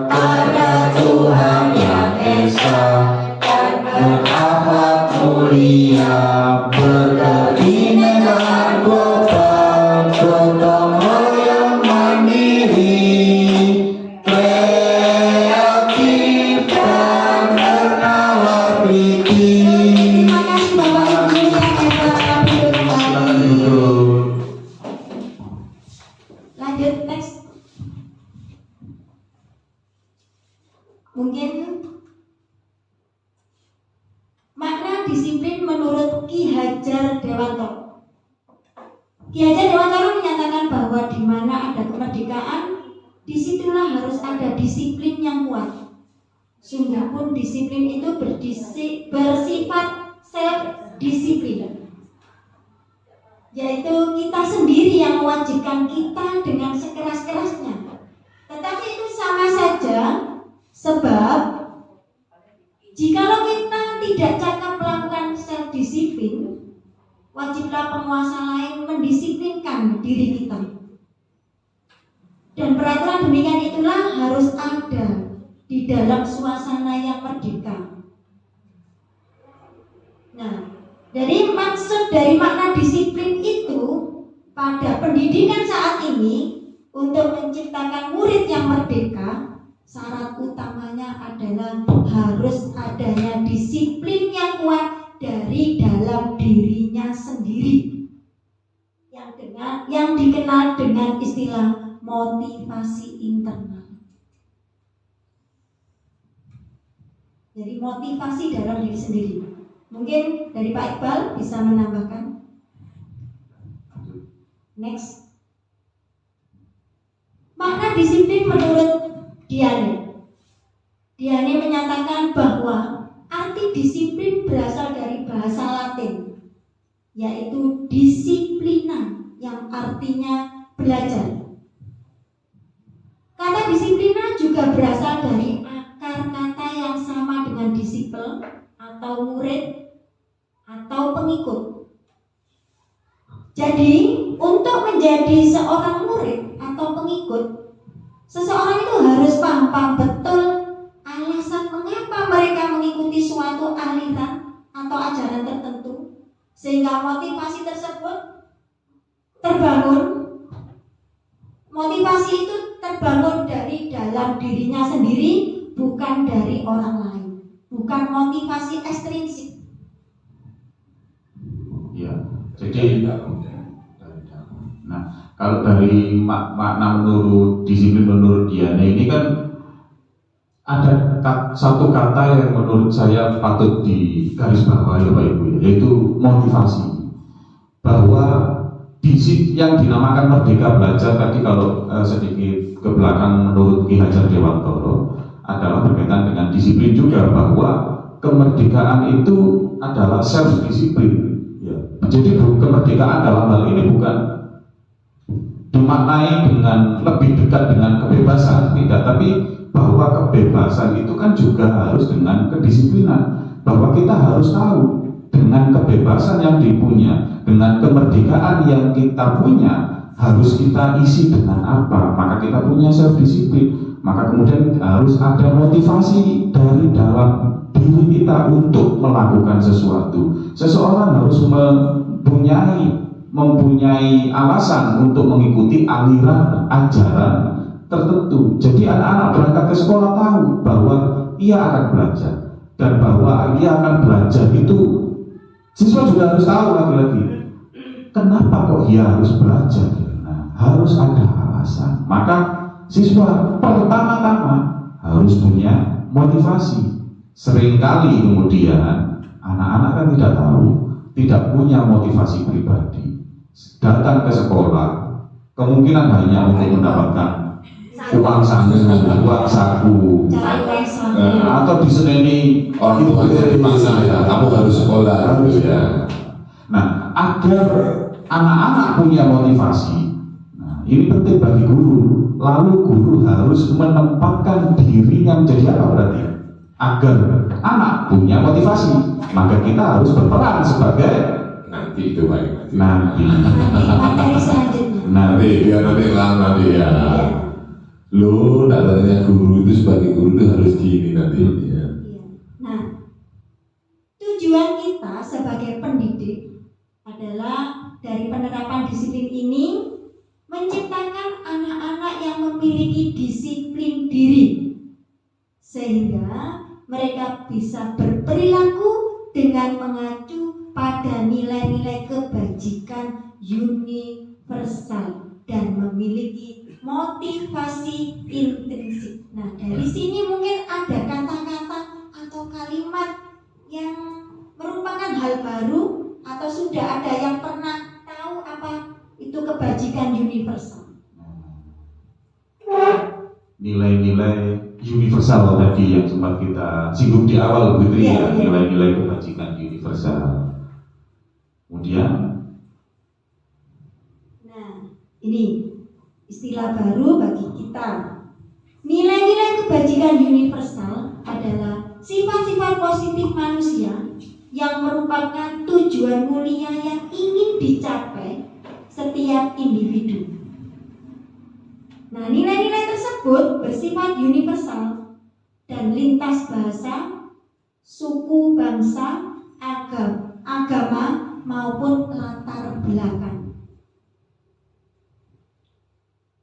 pada Tuhan Yang Esa dan berakhlak mulia, berkebinekaan global, gotong royong mandiri, kreatif dan bernalar kritis. Terima kasih Bapak Ibu yang hebat. Silakan duduk. Lanjut next. Mungkin makna disiplin menurut Ki Hajar Dewantoro. Ki Hajar Dewantoro menyatakan bahwa di mana ada kemerdekaan, disitulah harus ada disiplin yang kuat. Sehingga pun disiplin itu bersifat self-disiplin, yaitu kita sendiri yang mewajibkan kita dengan sekeras-kerasnya. Tetapi itu sama saja, sebab jikalau kita tidak cakap melakukan self-disiplin, wajiblah penguasa lain mendisiplinkan diri kita. Dan peraturan demikian itulah harus ada di dalam suasana yang merdeka. Nah, jadi maksud dari makna disiplin itu pada pendidikan saat ini, untuk menciptakan murid yang merdeka, syarat utamanya adalah harus adanya disiplin yang kuat dari dalam dirinya sendiri, yang dikenal dengan istilah motivasi internal. Jadi motivasi dalam diri sendiri. Mungkin dari Pak Iqbal bisa menambahkan. Next. Makna disiplin menurut Diane. Diane menyatakan bahwa arti disiplin berasal dari bahasa Latin, yaitu disiplina, yang artinya belajar. Kata disiplina juga berasal dari dengan disipel atau murid atau pengikut. Jadi untuk menjadi seorang murid atau pengikut, seseorang itu harus paham betul alasan mengapa mereka mengikuti suatu aliran atau ajaran tertentu, sehingga motivasi tersebut terbangun. Motivasi itu terbangun dari dalam dirinya sendiri, bukan dari orang lain, bukan motivasi ekstrinsik. Ya, jadi kalau dari makna menurut disiplin menurut Diana ini kan ada satu kata yang menurut saya patut digarisbawahi Bapak Ibu, yaitu motivasi. Bahwa yang dinamakan Merdeka Belajar tadi, kalau sedikit ke belakang menurut Ki Hajar Dewantoro, adalah berkaitan dengan disiplin juga, bahwa kemerdekaan itu adalah self disiplin. Ya. Jadi kemerdekaan dalam hal ini bukan dimaknai dengan lebih dekat dengan kebebasan, tidak, tapi bahwa kebebasan itu kan juga harus dengan kedisiplinan, bahwa kita harus tahu dengan kebebasan yang dipunya, dengan kemerdekaan yang kita punya, harus kita isi dengan apa. Maka kita punya self disiplin, maka kemudian harus ada motivasi dari dalam diri kita untuk melakukan sesuatu. Seseorang harus mempunyai alasan untuk mengikuti aliran ajaran tertentu. Jadi anak-anak berangkat ke sekolah tahu bahwa ia akan belajar, dan bahwa ia akan belajar itu siswa juga harus tahu lagi-lagi kenapa kok ia harus belajar. Nah, harus ada alasan. Maka siswa pertama-tama harus punya motivasi. Seringkali kemudian anak-anak kan tidak tahu, tidak punya motivasi pribadi, datang ke sekolah kemungkinan hanya untuk mendapatkan uang saku, atau diseneni orang tuanya dipaksa, ya kamu harus sekolah gitu ya. Nah, agar anak-anak punya motivasi, nah ini penting bagi guru. Lalu guru harus menempatkan dirinya menjadi apa berarti? Agar anak punya motivasi, maka kita harus berperan sebagai nanti itu baik nanti Materi selanjutnya. nanti ya. Lo datangnya guru itu sebagai guru itu harus gini nanti ya. Nah, tujuan kita sebagai pendidik adalah dari penerapan disiplin ini menciptakan anak-anak yang memiliki disiplin diri, sehingga mereka bisa berperilaku dengan mengacu pada nilai-nilai kebajikan universal dan memiliki motivasi intrinsik. Nah, dari sini mungkin ada kata-kata atau kalimat yang merupakan hal baru, atau sudah ada yang pernah tahu apa itu kebajikan universal. Nilai-nilai universal tadi yang sempat kita singgung di awal begitu ya, nilai-nilai kebajikan universal. Kemudian, nah ini istilah baru bagi kita. Nilai-nilai kebajikan universal adalah sifat-sifat positif manusia yang merupakan tujuan mulia yang ingin dicapai setiap individu. Nah, nilai-nilai tersebut bersifat universal dan lintas bahasa, suku, bangsa, agama maupun latar belakang.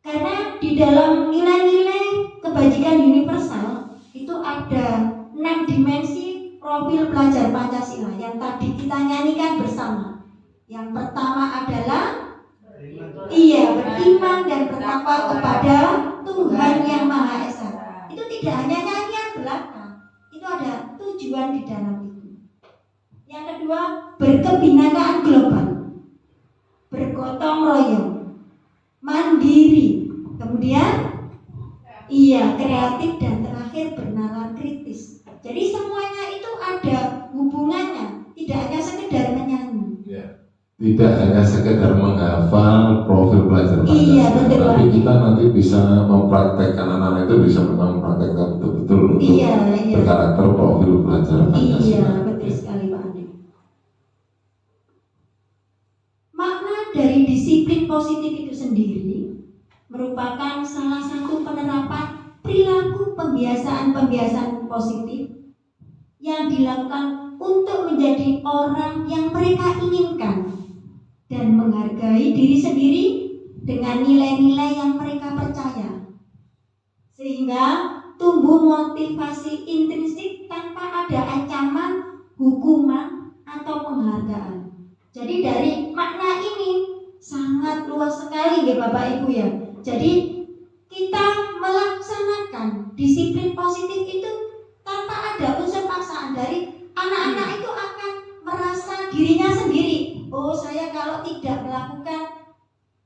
Karena di dalam nilai-nilai kebajikan universal itu ada 6 dimensi profil pelajar Pancasila yang tadi kita nyanyikan bersama. Yang pertama adalah beriman dan bertakwa kepada Tuhan Yang Maha Esa. Itu tidak hanya nyanyian belaka, itu ada tujuan di dalam itu. Yang kedua, berkebinekaan global, bergotong royong, mandiri, kemudian kreatif, dan terakhir bernalar kritis. Jadi semuanya itu ada hubungannya, tidak hanya sekedar menyanyi. tidak hanya sekedar menghafal profil pelajar Pancasila, Iya, betul, tapi Pak. kita nanti bisa mempraktekkan, anak-anak itu bisa memang mempraktekkan betul-betul untuk Iya. berkarakter profil pelajar Pancasila. Iya, betul sekali Pak Andi. Makna dari disiplin positif itu sendiri merupakan salah satu penerapan perilaku pembiasaan positif yang dilakukan untuk menjadi orang yang mereka inginkan dan menghargai diri sendiri dengan nilai-nilai yang mereka percaya, sehingga tumbuh motivasi intrinsik tanpa ada ancaman, hukuman, atau penghargaan. Jadi dari makna ini sangat luas sekali ya Bapak Ibu ya. Jadi kita melaksanakan disiplin positif itu tanpa ada unsur paksaan. Dari anak-anak itu akan merasa dirinya sendiri. Oh, saya kalau tidak melakukan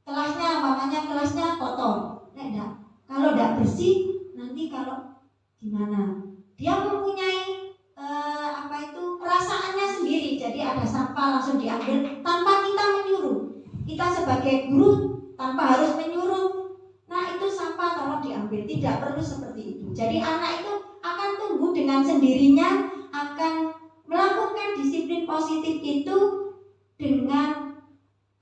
kelasnya, makanya kelasnya kotor. Enggak. Kalau tidak bersih, nanti kalau gimana? Dia mempunyai perasaannya sendiri. Jadi ada sampah langsung diambil tanpa kita menyuruh. Kita sebagai guru tanpa harus menyuruh. Nah, itu sampah tolong diambil. Tidak perlu seperti itu. Jadi anak itu akan tumbuh dengan sendirinya, akan melakukan disiplin positif itu dengan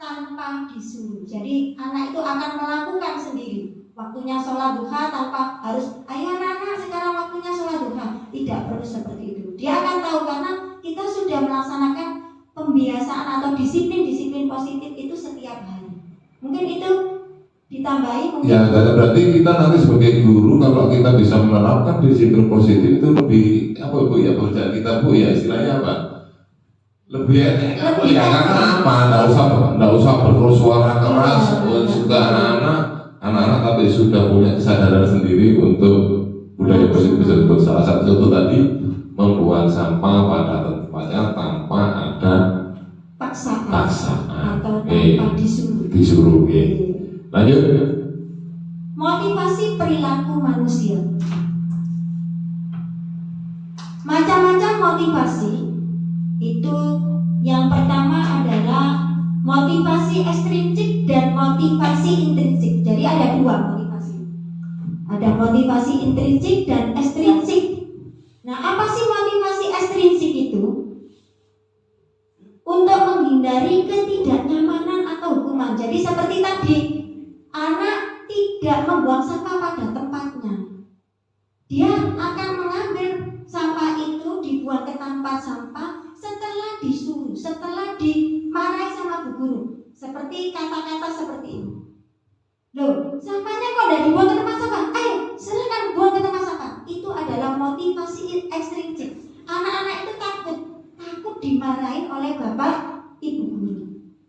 tanpa disuruh. Jadi anak itu akan melakukan sendiri. Waktunya sholat duha tanpa harus, ayo anak-anak sekarang waktunya sholat duha. Tidak perlu seperti itu. Dia akan tahu karena kita sudah melaksanakan pembiasaan atau disiplin positif itu setiap hari. Mungkin itu ditambahi mungkin. Ya, berarti kita nanti sebagai guru kalau kita bisa menerapkan disiplin positif itu lebih apa Bu ya, kerjaan kita Bu ya, istilahnya apa? Lebih enak apa ya, karena apa? Nggak usah bersuara keras juga anak-anak tapi sudah punya kesadaran sendiri untuk budaya positif tersebut. Salah satu contoh tadi membuang sampah pada tempatnya tanpa ada paksaan atau tanpa disuruh. Lanjut. Motivasi perilaku manusia. Macam-macam motivasi. Itu yang pertama adalah motivasi ekstrinsik dan motivasi intrinsik. Jadi ada dua motivasi. Ada motivasi intrinsik dan ekstrinsik. Nah, apa sih motivasi ekstrinsik itu? Untuk menghindari ketidaknyamanan atau hukuman. Jadi seperti tadi, anak tidak membuang sampah pada tempatnya. Dia akan mengambil sampah itu, dibuang ke tempat sampah setelah disuruh, setelah dimarahi sama bu guru. Seperti kata-kata seperti ini. Loh, sampahnya kok udah dibuang ke tempat sampah? Ayo, silakan buang ke tempat sampah. Itu adalah motivasi ekstrinsik. Anak-anak itu takut dimarahin oleh bapak ibu guru.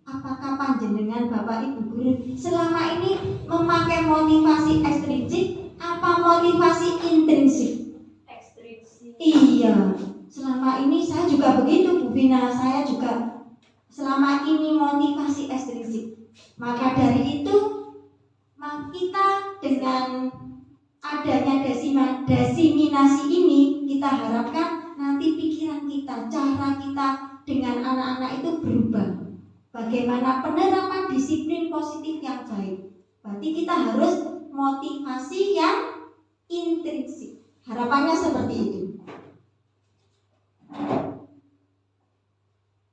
Apakah panjenengan bapak ibu guru selama ini memakai motivasi ekstrinsik apa motivasi intrinsik? Ekstrinsik. Iya, selama ini saya juga begitu Bu Vina, saya juga selama ini motivasi ekstrinsik. Maka dari itu kita dengan adanya desiminasi ini kita harapkan nanti pikiran kita, cara kita dengan anak-anak itu berubah. Bagaimana penerapan disiplin positif yang baik. Berarti kita harus motivasi yang intrinsik. Harapannya seperti itu.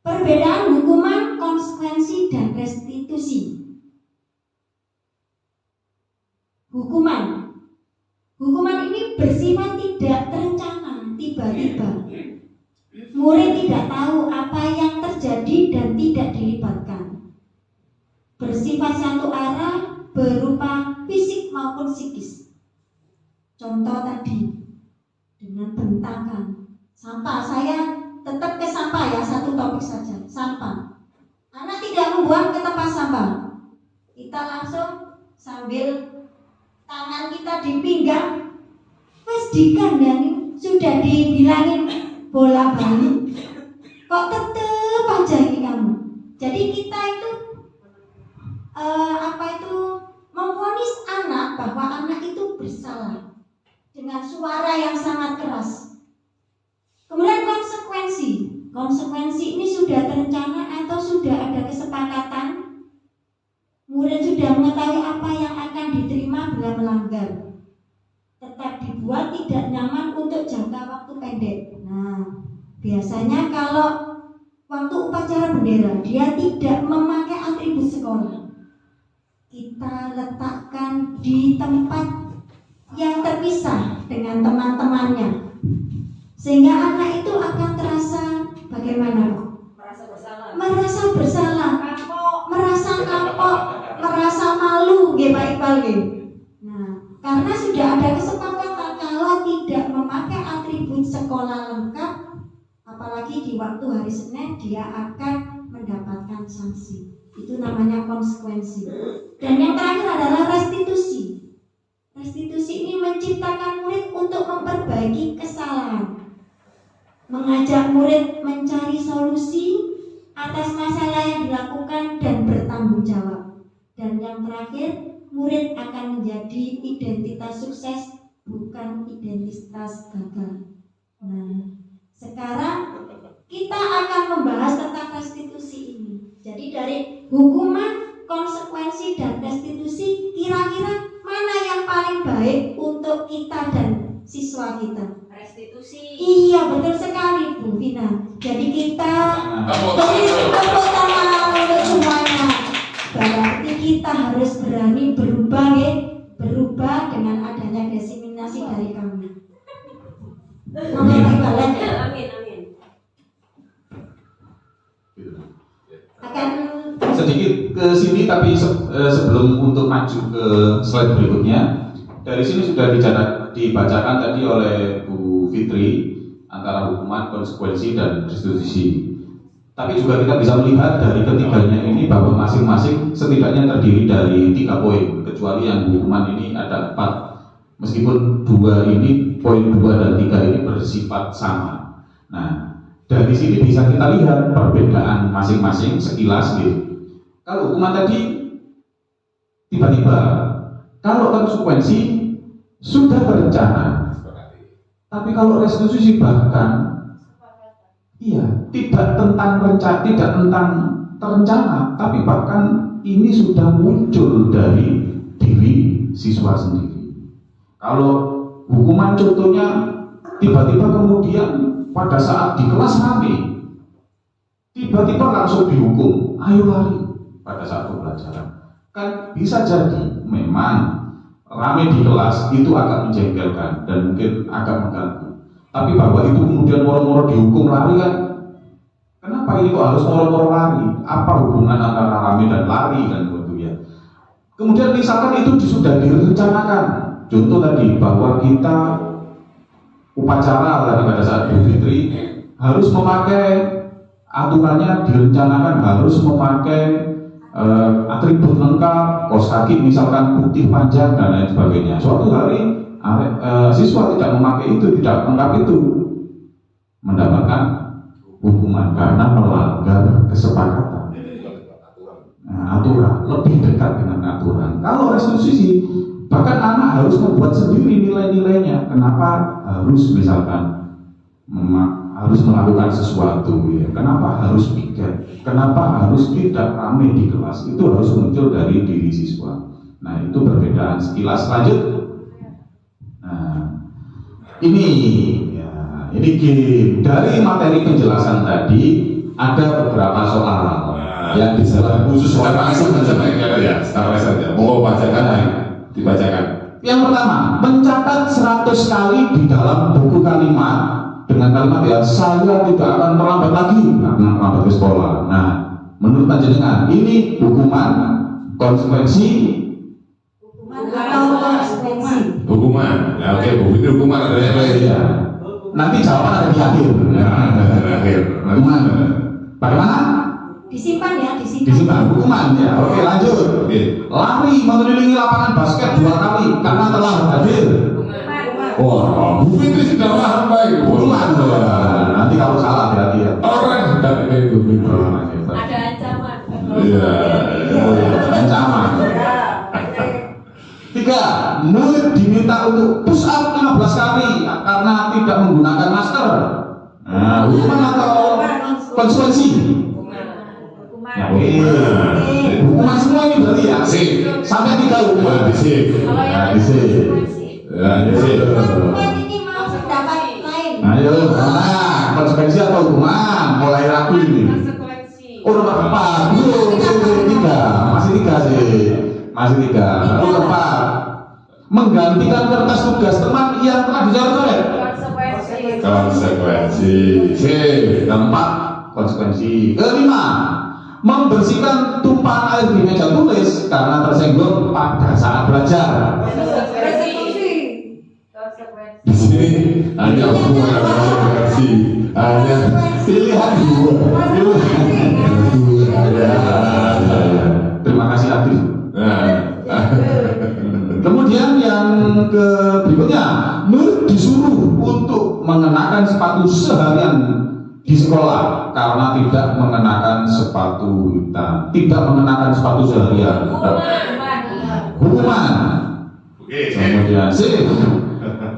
Perbedaan hukuman, konsekuensi, dan restitusi. Hukuman ini bersifat tidak terencana, tiba-tiba. Murid tidak tahu apa yang terjadi dan tidak dilibatkan. Bersifat satu arah, berupa fisik maupun psikis. Contoh tadi, dengan bentakan sampah, saya tetap ke sampah ya, satu topik saja, sampah. Anak tidak membuang ke tempat sampah, kita langsung sambil tangan kita dipinggang, wes dikandani, sudah dibilangin bola balik, kok tetep aja ini kamu. Jadi kita itu memvonis anak bahwa anak itu bersalah dengan suara yang sangat keras. Kemudian konsekuensi, konsekuensi ini sudah terencana atau sudah ada kesepakatan? Murid sudah mengetahui apa yang akan diterima bila melanggar. Tetap dibuat tidak nyaman untuk jangka waktu pendek. Nah, biasanya kalau waktu upacara bendera dia tidak memakai atribut sekolah, kita letakkan di tempat yang terpisah dengan teman-temannya, sehingga anak itu akan terasa bagaimana? Merasa bersalah. Merasa bersalah, merasa kapok, merasa malu, nggih Pak Iqbal nggih. Nah, karena sudah ada kesepakatan kalau tidak memakai atribut sekolah lengkap, apalagi di waktu hari Senin, dia akan mendapatkan sanksi. Itu namanya konsekuensi. Dan yang terakhir adalah restitusi. Restitusi ini menciptakan murid untuk memperbaiki kesalahan, mengajak murid mencari solusi atas masalah yang dilakukan dan bertanggung jawab. Dan yang terakhir, murid akan menjadi identitas sukses, bukan identitas gagal. Nah, sekarang kita akan membahas tentang restitusi ini. Jadi dari hukuman, konsekuensi, dan restitusi, kira-kira mana yang paling baik untuk kita dan siswa kita? Restitusi. Iya, betul sekali Bu Vina. Jadi kita beri tepuk tangan untuk semuanya. Berarti kita harus berani berubah ya, berubah dengan adanya diseminasi dari kami. Amin. Amin. Akan Sedikit ke sini, tapi sebelum untuk maju ke slide berikutnya, dari sini sudah dibacakan tadi oleh Bu Fitri antara hukuman, konsekuensi, dan restitusi. Tapi juga kita bisa melihat dari ketiganya ini bahwa masing-masing setidaknya terdiri dari 3 poin, kecuali yang hukuman ini ada 4. Meskipun 2 ini, poin 2 dan 3 ini bersifat sama. Nah, dari sini bisa kita lihat perbedaan masing-masing sekilas gitu. Kalau hukuman tadi tiba-tiba, kalau konsekuensi sudah berencana, tapi kalau restitusi bahkan tidak tentang terencana, tapi bahkan ini sudah muncul dari diri siswa sendiri. Kalau hukuman contohnya tiba-tiba kemudian pada saat di kelas rame, tiba-tiba langsung dihukum, ayo lari pada saat pembelajaran. Kan bisa jadi memang rame di kelas itu agak menjengkelkan dan mungkin agak mengganggu. Tapi bahwa itu kemudian moro-moro dihukum lari kan, kenapa ini kok harus moro-moro lari? Apa hubungan antara rame dan lari kan begitu ya? Kemudian misalkan itu sudah direncanakan, contoh tadi bahwa kita upacara tadi pada saat Bu Fitri harus memakai aturannya, direncanakan harus memakai atribut lengkap, kaos kaki misalkan putih panjang dan lain sebagainya. Suatu hari siswa tidak memakai itu, tidak lengkap itu, mendapatkan hukuman karena melanggar kesepakatan. Nah, aturan lebih dekat dengan aturan. Kalau restitusi, bahkan anak harus membuat sendiri nilai-nilainya. Kenapa harus misalkan harus melakukan sesuatu ya? Kenapa harus pikir? Kenapa harus tidak ramai di kelas? Itu harus muncul dari diri siswa. Nah, itu perbedaan sekilas. Lanjut. Nah, ini game. Dari materi penjelasan tadi ada beberapa soal yang dijawab khusus langsung ya, sekarang saja. Mau bacakan, dibacakan. Yang pertama, mencatat 100 kali di dalam buku kalimat dengan kalimat ya, saya tidak akan terlambat lagi, terlambat ke sekolah. Nah, menurut panjenengan ini hukuman, konsekuensi, atau konsekuensi? Hukuman. Ya, oke, Bu Fitri hukuman ada yang lain. ya. Nanti jawaban ada di akhir. Ya, ada di akhir. Hukuman. Bagaimana? Disimpan ya, Disimpan hukuman ya. Oke, lanjut. Oke. Lari mengelilingi lapangan basket 2 kali karena telah hadir. Wah, Bu Fitri sudah paham baik. Hukuman ya. Nanti kalau salah berarti ya. Orang dari Bu Fitri. Ada ancaman. Iya. Ancaman. 3. Murid diminta untuk push up 15 kali karena tidak menggunakan masker. Nah, hukuman atau konsekuensi? Hukuman. Yakin? Hukuman semua ini berarti ya? Sip. Sampai 3 hukuman. Sip. Kalau yang Nah, sip. konsekuensi. Ya, sip. Ini mau pendapat lain. Ayo, mana? Konsekuensi atau hukuman? Mulai ragu ini. Konsekuensi. Oh, nomor 4. Belum, 3. Masih 3 sih. Masih 3. Nomor 4. Menggantikan kertas tugas teman yang telah dicoret-coret. Konsekuensi. Konsekuensi. Sip. Keempat, konsekuensi. Kelima, membersihkan tumpahan air di meja tulis karena tersenggol pada saat belajar. Konsekuensi. Di sini hanya hukuman atau konsekuensi. Hanya Pilihan 2. Ya. Terima kasih Adil. Nah, Kemudian yang ke berikutnya, Nur disuruh untuk mengenakan sepatu seharian di sekolah karena tidak mengenakan sepatu hitam, tidak mengenakan sepatu seharian. Hukuman. oke. Kemudian sip.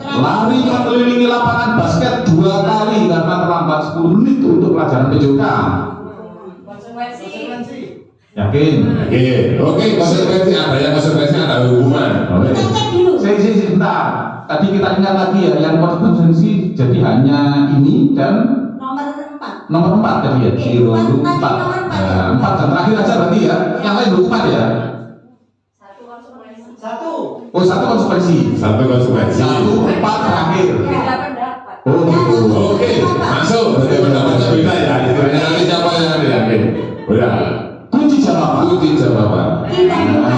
Lari mengelilingi lapangan basket 2 kali karena terlambat 10 menit untuk pelajaran PJK. Konsekuensi. Yakin? Oke, konsekuensi ada yang konsekuensi ada hukuman. Oke. Kita cek dulu. Sebentar. Tadi kita ingat lagi ya, yang konsekuensi jadi hanya ini dan Nomor 4. nomor 4 tadi ya, 0, 4. Nomor 4. Nah, 4 dan terakhir aja berarti ya. Yang lain hukuman ya. Satu konsekuensi. Oh, 1 konsekuensi. Satu konsekuensi. 1, 4 terakhir. Beda pendapat. Oh, gitu. Oke, masuk. Berarti pendapatnya beda ya. Istilahnya nanti siapa yang ada yakin? Udah. Kunci jawaban. Kunci jawaban. Kita buka.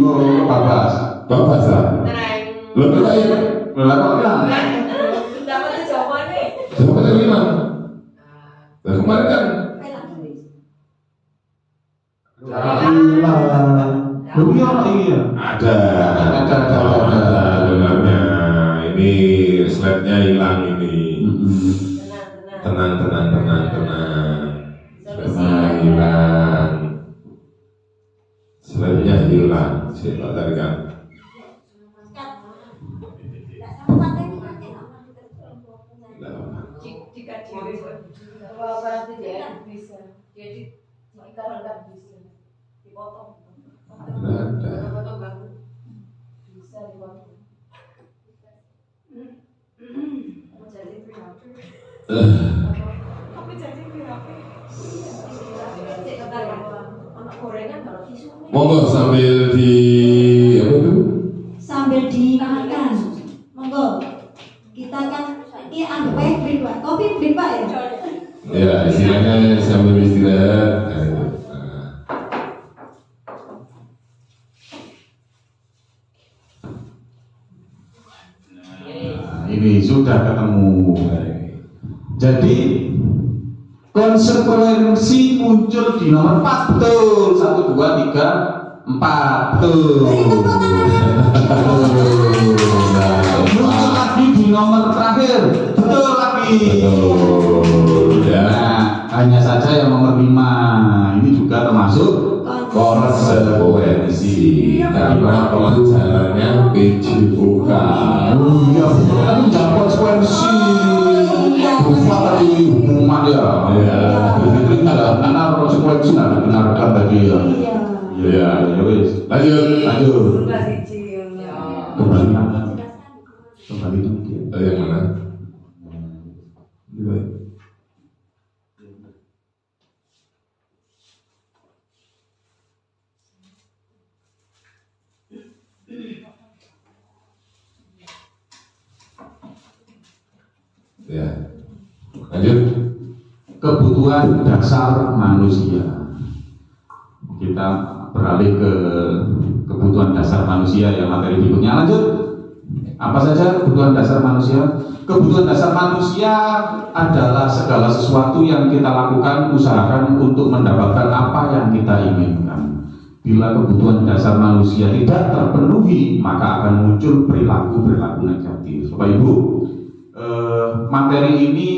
Oh, babas. Bapak sah. Tenang. Lebih baik. Lah kok bilang? Pendapatnya jawabannya. Jawabannya 5. Nah, kemarin kan Lebih apa ini ya? ada Ada. benarnya. Ini slide-nya hilang ini. Tenang. Tenang. Slide-nya hilang. Slide-nya hilang. Coba tarikan. Jika berarti dia bisa. Jadi ikan bisa dipotong. Ada. Potong bambu. Bisa dipotong. Jadi berapa? Tapi jadi berapa? Anak gorengan kalau tisu. Monggo sambil di apa itu? Sambil dimakan. Monggo. Kita kan ini anggap aja break Pak. Kopi break Pak ya. Ya, istilahnya sambil istirahat. Nah, itu. Nah, ini sudah ketemu. Jadi konsekuensi muncul di nomor 4 betul. 1, 2, 3, 4 betul. Muncul lagi di nomor terakhir betul lagi. Betul. Ya. Nah, hanya saja yang nomor 5 ini juga termasuk Konsekuensi karena pelajarannya PJOK. oh iya, tapi jangan konsekuensi. Lupa tadi hukuman ya. Iya. Jadi tidak benar konsekuensi, tidak dibenarkan tadi ya. Iya. Iya. Ya wis. Lanjut. Enggak siji. Kembali kembali nanti. Yang mana? Ini baik. Ya. Lanjut. Kebutuhan dasar manusia. Kita beralih ke kebutuhan dasar manusia ya, materi berikutnya. Lanjut. Apa saja kebutuhan dasar manusia? Kebutuhan dasar manusia adalah segala sesuatu yang kita lakukan, usahakan untuk mendapatkan apa yang kita inginkan. Bila kebutuhan dasar manusia tidak terpenuhi, maka akan muncul perilaku-perilaku negatif. Bapak Ibu, materi ini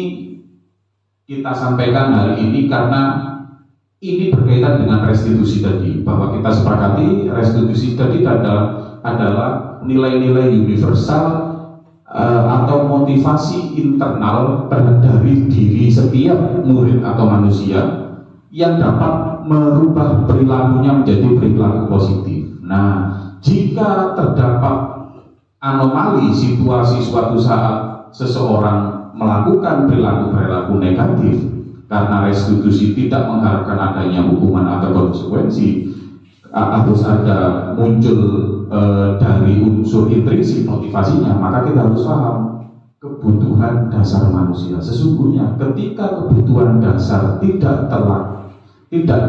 kita sampaikan hari ini karena ini berkaitan dengan restitusi tadi, bahwa kita sepakati restitusi tadi adalah nilai-nilai universal atau motivasi internal dari diri setiap murid atau manusia yang dapat merubah perilakunya menjadi perilaku positif. Nah, jika terdapat anomali situasi suatu saat seseorang melakukan perilaku negatif karena restitusi tidak mengharapkan adanya hukuman atau konsekuensi, harus ada muncul dari unsur intrinsik motivasinya, maka kita harus paham kebutuhan dasar manusia. Sesungguhnya ketika kebutuhan dasar tidak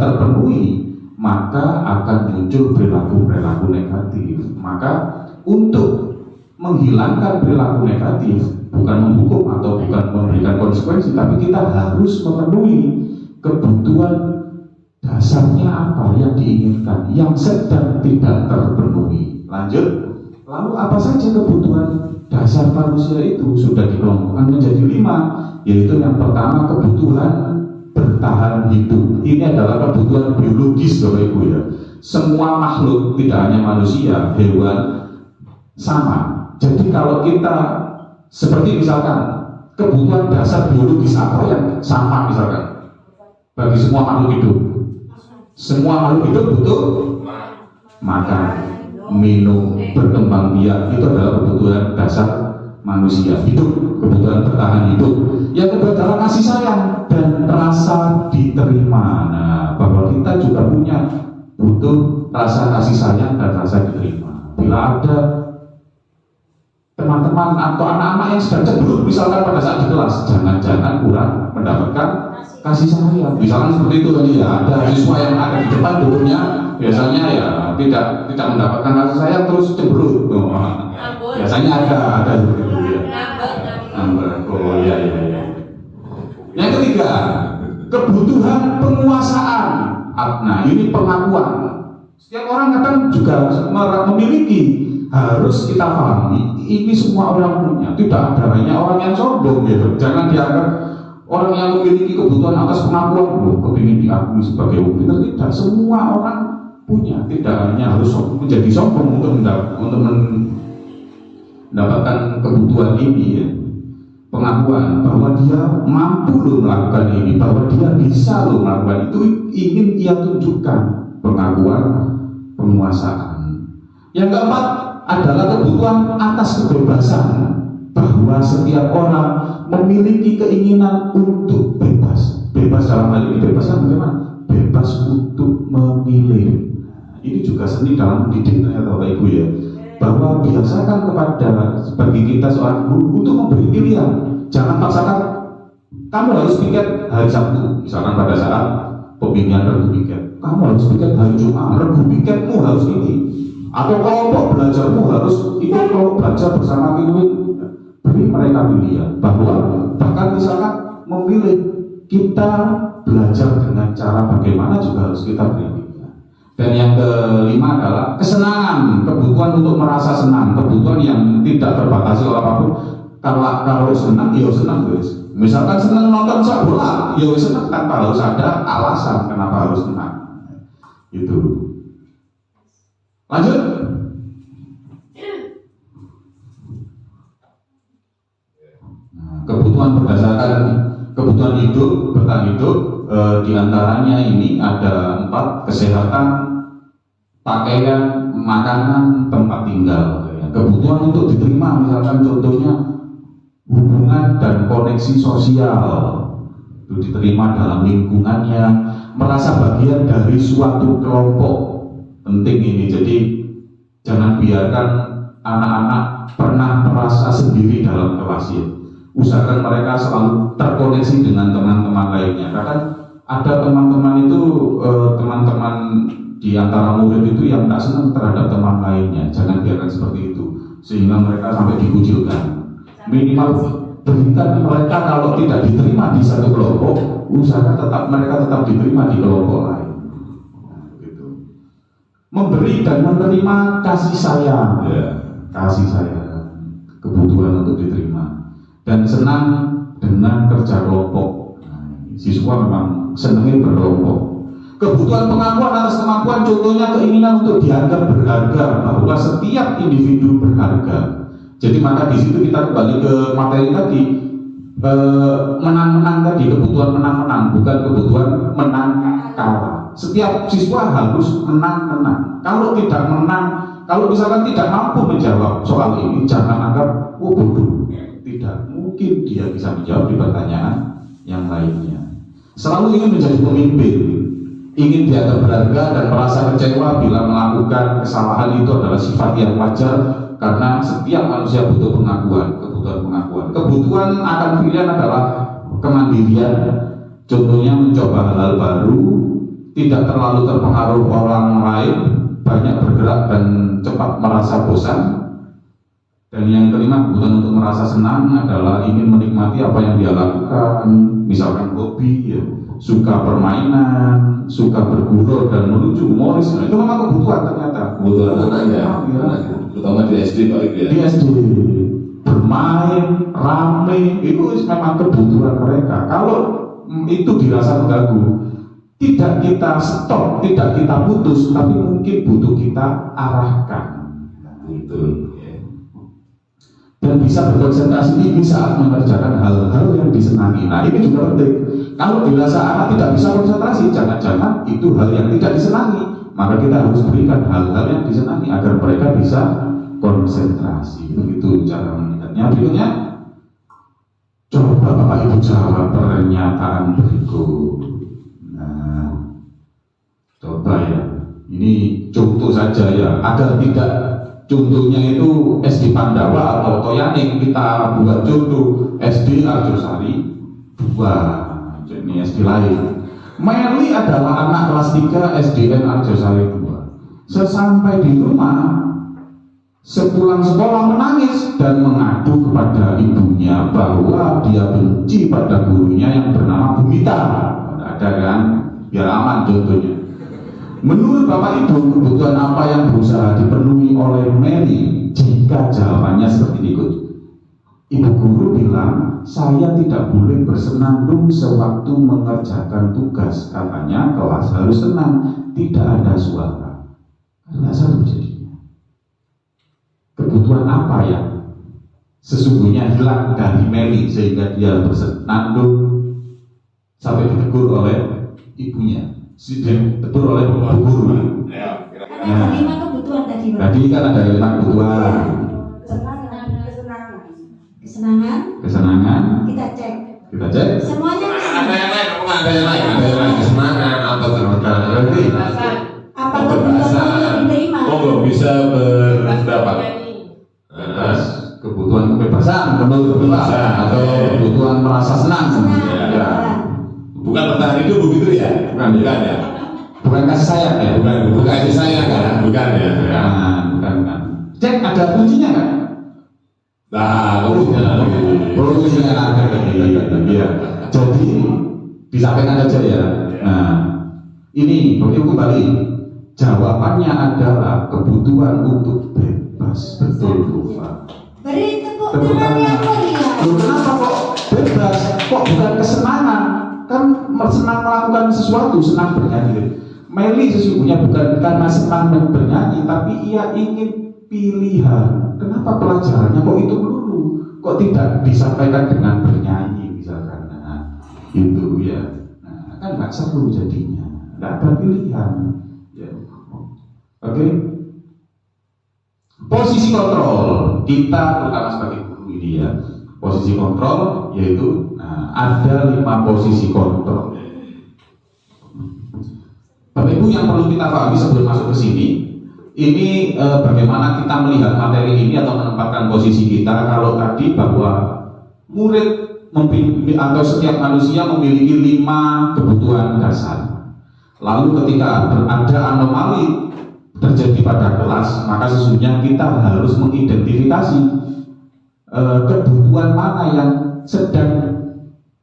terpenuhi, maka akan muncul perilaku negatif. Maka untuk menghilangkan perilaku negatif, bukan menghukum atau bukan memberikan konsekuensi, tapi kita harus memenuhi kebutuhan dasarnya apa yang diinginkan, yang sedang tidak terpenuhi. Lanjut, lalu apa saja kebutuhan dasar manusia itu? Sudah dikelompokkan menjadi 5, yaitu yang pertama kebutuhan bertahan hidup. Ini adalah kebutuhan biologis, Bapak Ibu ya. Semua makhluk, tidak hanya manusia, hewan, sama. Jadi kalau kita seperti misalkan kebutuhan dasar biologis apa yang sama misalkan bagi semua makhluk hidup? Semua makhluk hidup butuh makan, minum, berkembang biak. Itu adalah kebutuhan dasar manusia hidup, kebutuhan bertahan hidup. Yang kedua adalah kasih sayang dan rasa diterima. Nah, bahwa kita juga punya butuh rasa kasih sayang dan rasa diterima. Bila ada teman-teman atau anak-anak yang sedang cemberut misalkan pada saat di kelas, jangan-jangan kurang mendapatkan kasih sayang. Misalkan seperti itu tadi ya, ada siswa yang ada di depan duduknya biasanya ya tidak mendapatkan kasih sayang terus cemberut. Biasanya ada seperti itu ya. Oh iya. Yang ketiga, kebutuhan penguasaan. Nah, ini pengakuan. Setiap orang kadang juga memiliki, harus kita pahami, ini semua orang punya. Tidak ada hanya orang yang sombong gitu. Jangan dianggap orang yang memiliki kebutuhan atas pengakuan, kepingin diakui sebagai orang pintar. Tidak, semua orang punya. Tidak hanya harus menjadi sombong untuk mendapatkan kebutuhan ini ya. Pengakuan bahwa dia mampu loh melakukan ini, bahwa dia bisa loh melakukan itu, ingin ia tunjukkan. Pengakuan, penguasaan. Yang keempat adalah kebutuhan atas kebebasan, bahwa setiap orang memiliki keinginan untuk bebas. Bebas dalam hal ini bebasnya bagaimana? Bebas untuk memilih. Ini juga seni dalam didiknya Bapak Ibu ya. Bahwa biasakan kepada bagi kita seorang guru untuk memberi pilihan. Jangan paksakan kamu harus piket hari Sabtu, misalkan pada saat pemilihan regu piket. Kamu harus piket hari Jumat, regu piketmu harus ini. Atau kelompok belajarmu harus ikut kelompok belajar bersama Kiwin. Beri mereka pilihan bahwa bahkan misalkan memilih, kita belajar dengan cara bagaimana juga harus kita beri pilihan. Dan yang kelima adalah kesenangan, kebutuhan untuk merasa senang, kebutuhan yang tidak terbatasi oleh apapun. Kalau senang, ya senang guys. Misalkan senang nonton sepak bola, ya senang tanpa harus ada alasan kenapa harus senang. Itu. Lanjut. Nah, kebutuhan berdasarkan kebutuhan hidup, bertahan hidup, diantaranya ini ada 4: kesehatan, pakaian, makanan, tempat tinggal. Kebutuhan untuk diterima, misalkan contohnya hubungan dan koneksi sosial, itu diterima dalam lingkungannya, merasa bagian dari suatu kelompok. Penting ini, jadi jangan biarkan anak-anak pernah merasa sendiri dalam kelasnya. Usahakan mereka selalu terkoneksi dengan teman-teman lainnya. Kadang ada teman-teman itu, teman-teman di antara murid itu yang tak senang terhadap teman lainnya. Jangan biarkan seperti itu, sehingga mereka sampai dikucilkan. Minimal berikan mereka kalau tidak diterima di satu kelompok, usahakan mereka tetap diterima di kelompok lain. Gitu. Memberi dan menerima kasih sayang, kasih sayang, kebutuhan untuk diterima, dan senang dengan kerja kelompok. Siswa memang senangnya berkelompok. Kebutuhan pengakuan atas kemampuan, contohnya keinginan untuk dianggap berharga, bahwa setiap individu berharga. Jadi maka di situ kita kembali ke materi tadi, menang-menang tadi, kebutuhan menang-menang, bukan kebutuhan menang kalah. Setiap siswa harus menang-menang. Kalau tidak menang, kalau misalkan tidak mampu menjawab soal ini, jangan anggap bodoh. Tidak mungkin dia bisa menjawab di pertanyaan yang lainnya. Selalu ingin menjadi pemimpin, ingin dianggap berharga dan merasa kecewa bila melakukan kesalahan itu adalah sifat yang wajar, karena setiap manusia butuh pengakuan, kebutuhan pengakuan. Kebutuhan akan pilihan adalah kemandirian. Contohnya mencoba hal-hal baru, tidak terlalu terpengaruh orang lain, banyak bergerak dan cepat merasa bosan. Dan yang kelima, kebutuhan untuk merasa senang adalah ingin menikmati apa yang dia lakukan, misalkan hobi, ya, suka permainan, suka bergurau dan menuju humoris. Nah, itu memang kebutuhan ternyata. Kebutuhan anak ya, terutama di SD Pak Ibu ya. Di SD bermain, rame, itu memang kebutuhan mereka. Kalau itu dirasa mengganggu, tidak kita stop, tidak kita putus, tapi mungkin butuh kita arahkan. Betul. Dan bisa berkonsentrasi tinggi saat mengerjakan hal-hal yang disenangi. Nah, ini juga penting. Kalau dirasa anak tidak bisa konsentrasi, jangan-jangan itu hal yang tidak disenangi. Maka kita harus berikan hal-hal yang disenangi agar mereka bisa konsentrasi. Begitu cara meningkatnya. Berikutnya, coba Bapak Ibu jawab pernyataan berikut. Nah, coba ya. Ini contoh saja ya, agar tidak contohnya itu SD Pandawa atau Toyaning, kita buat contoh SD Arjosari 2, ini SD lain. Meli adalah anak kelas 3 SDN Arjosari 2. Sesampai di rumah, sepulang sekolah menangis dan mengadu kepada ibunya bahwa dia benci pada gurunya yang bernama Bumita. Ada kan? Biar aman contohnya. Menurut Bapak Ibu, kebutuhan apa yang berusaha dipenuhi oleh Meli jika jawabannya seperti berikut? Ibu guru bilang, saya tidak boleh bersenandung sewaktu mengerjakan tugas. Katanya kelas harus tenang, tidak ada suara. Tidak seru jadinya. Kebutuhan apa yang sesungguhnya hilang dari Meli sehingga dia bersenandung sampai ditegur oleh ibunya? Ditegur oleh guru. Ada 5 kebutuhan tadi Pak. Tadi kan ada 5 kebutuhan. Kesenangan. Kita cek. Semuanya Ada yang lain, ada yang lain. Kesenangan atau keberkasan. apa kebutuhan yang diterima? Oh, bisa berpendapat. Bebas, kebutuhan kebebasan, kebebasan atau kebutuhan merasa senang. Ya. Bukan bertahan hidup begitu ya? Bukan ya? Bukan kasih sayang ya? Bukan kasih sayang kan? Bukan ya? Bukan. Cek ada kuncinya kan? Nah, Kuncinya ada. Iya. Jadi disampaikan aja ya. Nah, ini kembali. Jawabannya adalah kebutuhan untuk bebas. Betul, Pak. Beri tepuk tangan yang meriah. Kenapa kok bebas? Kok bukan kesenangan? Kan senang melakukan sesuatu, senang bernyanyi. Meli sesungguhnya bukan karena senang bernyanyi, tapi ia ingin pilihan. Kenapa pelajarannya kok itu melulu? Kok tidak disampaikan dengan bernyanyi misalkan? Nah, itu ya. Nah, kan nggak seru jadinya. Nggak ada pilihan. Ya. Oke. Posisi kontrol kita terutama sebagai guru ini ya. Posisi kontrol yaitu ada 5 posisi kontrol. Bapak Ibu yang perlu kita pahami sebelum masuk ke sini, ini bagaimana kita melihat materi ini atau menempatkan posisi kita. Kalau tadi bahwa murid atau setiap manusia memiliki 5 kebutuhan dasar. Lalu ketika ada anomali terjadi pada kelas, maka sesungguhnya kita harus mengidentifikasi kebutuhan mana yang sedang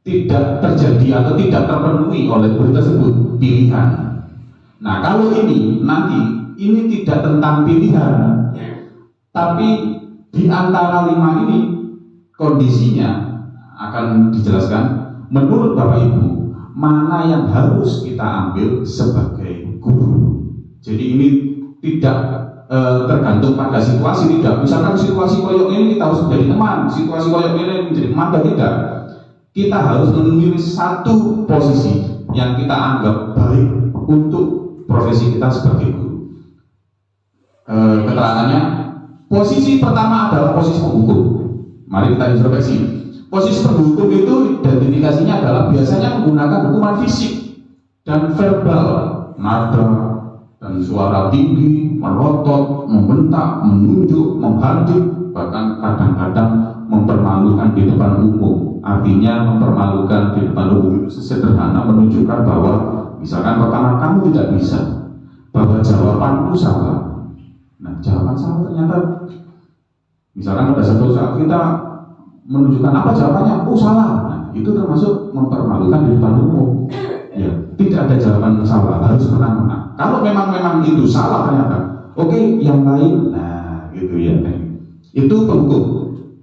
tidak terjadi atau tidak terpenuhi oleh murid tersebut, pilihan. Nah, kalau ini nanti ini tidak tentang pilihan, tapi di antara 5 ini kondisinya akan dijelaskan menurut Bapak Ibu mana yang harus kita ambil sebagai guru. Jadi ini tidak tergantung pada situasi. Tidak, misalkan situasi koyok ini kita harus menjadi teman, situasi koyok ini menjadi teman, tidak. Kita harus memilih satu posisi yang kita anggap baik untuk profesi kita sebagai guru. Keterangannya, posisi pertama adalah posisi penghukum. Mari kita introspeksi. Posisi penghukum itu identifikasinya adalah biasanya menggunakan hukuman fisik dan verbal, nada dan suara tinggi, melotot, membentak, menunjuk, menghardik, bahkan kadang-kadang mempermalukan di depan umum. Artinya mempermalukan di depan umum itu sederhana menunjukkan bahwa misalkan pertama kamu tidak bisa, bahwa jawabanku salah. Nah, jawaban salah ternyata misalkan pada satu saat kita menunjukkan apa jawabannya, oh salah. Nah, itu termasuk mempermalukan di depan umum. Ya, tidak ada jawaban salah, harus menang-menang. Kalau memang itu salah ternyata, oke, yang lain, nah gitu ya. Itu penghukum.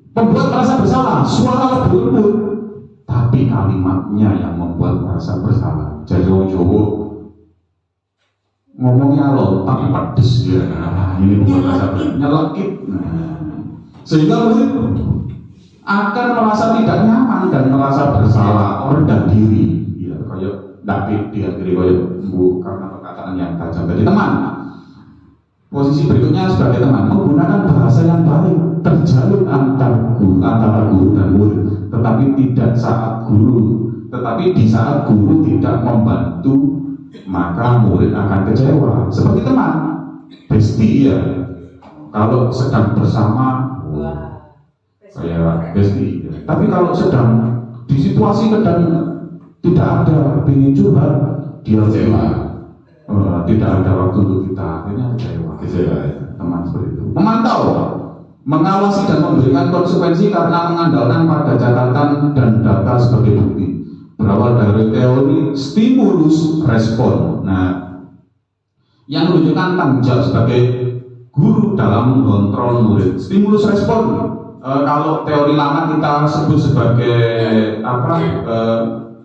Pembuat merasa bersalah, suara lebih lembut, tapi kalimatnya yang membuat merasa bersalah. Jadi orang Jawa ngomongnya loh, tapi pedes ya. Nah, ini membuat merasa nyelekit. Nah, sehingga murid akan merasa tidak nyaman dan merasa bersalah, rendah diri. Ya, kayak David diakhiri kayak karena perkataan yang tajam dari teman. Posisi berikutnya sebagai teman, menggunakan bahasa yang baik, terjalin antara guru dan murid, tetapi tidak saat guru, tetapi di saat guru tidak membantu, maka murid akan kecewa. Seperti teman, bestie ya. Kalau sedang bersama, kayak bestie. Ya. Tapi kalau sedang di situasi sedang tidak ada, ingin curhat, dia kecewa. Tidak ada waktu untuk kita, akhirnya kecewa. Teman seperti itu. Memantau, mengawasi dan memberikan konsekuensi karena mengandalkan pada catatan dan data sebagai bukti. Berawal dari teori stimulus respon. Nah, yang menunjukkan tanggung jawab sebagai guru dalam mengontrol murid. Stimulus respon, kalau teori lama kita sebut sebagai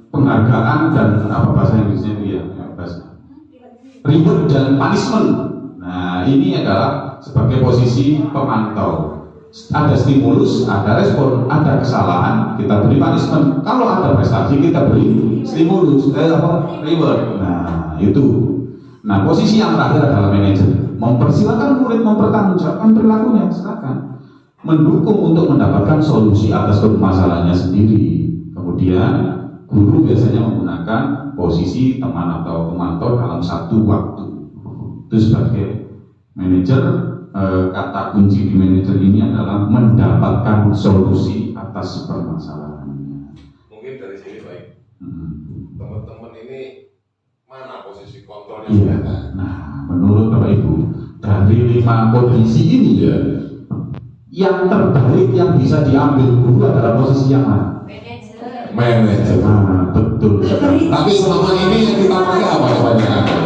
penghargaan dan apa bahasa Inggrisnya itu ya, reward dan punishment. Nah, ini adalah sebagai posisi pemantau. Ada stimulus, ada respon, ada kesalahan, kita beri punishment. Kalau ada prestasi, kita beri stimulus, reward. Nah, itu. Nah, posisi yang terakhir adalah manajer. Mempersilakan murid mempertanggungjawabkan perilakunya, silakan. Mendukung untuk mendapatkan solusi atas permasalahannya sendiri. Kemudian guru biasanya menggunakan posisi teman atau pemantau dalam satu waktu. Itu sebagai manajer, kata kunci di manajer ini adalah mendapatkan solusi atas permasalahannya. Mungkin dari sini baik. Teman-teman ini mana posisi kontrolnya? Iya. Nah, menurut Bapak Ibu, dari 5 kondisi ini ya, yang terbaik yang bisa diambil guru adalah posisi yang mana? Manajer. Nah, betul. Tapi selama ini yang kita pakai apa kebanyakan?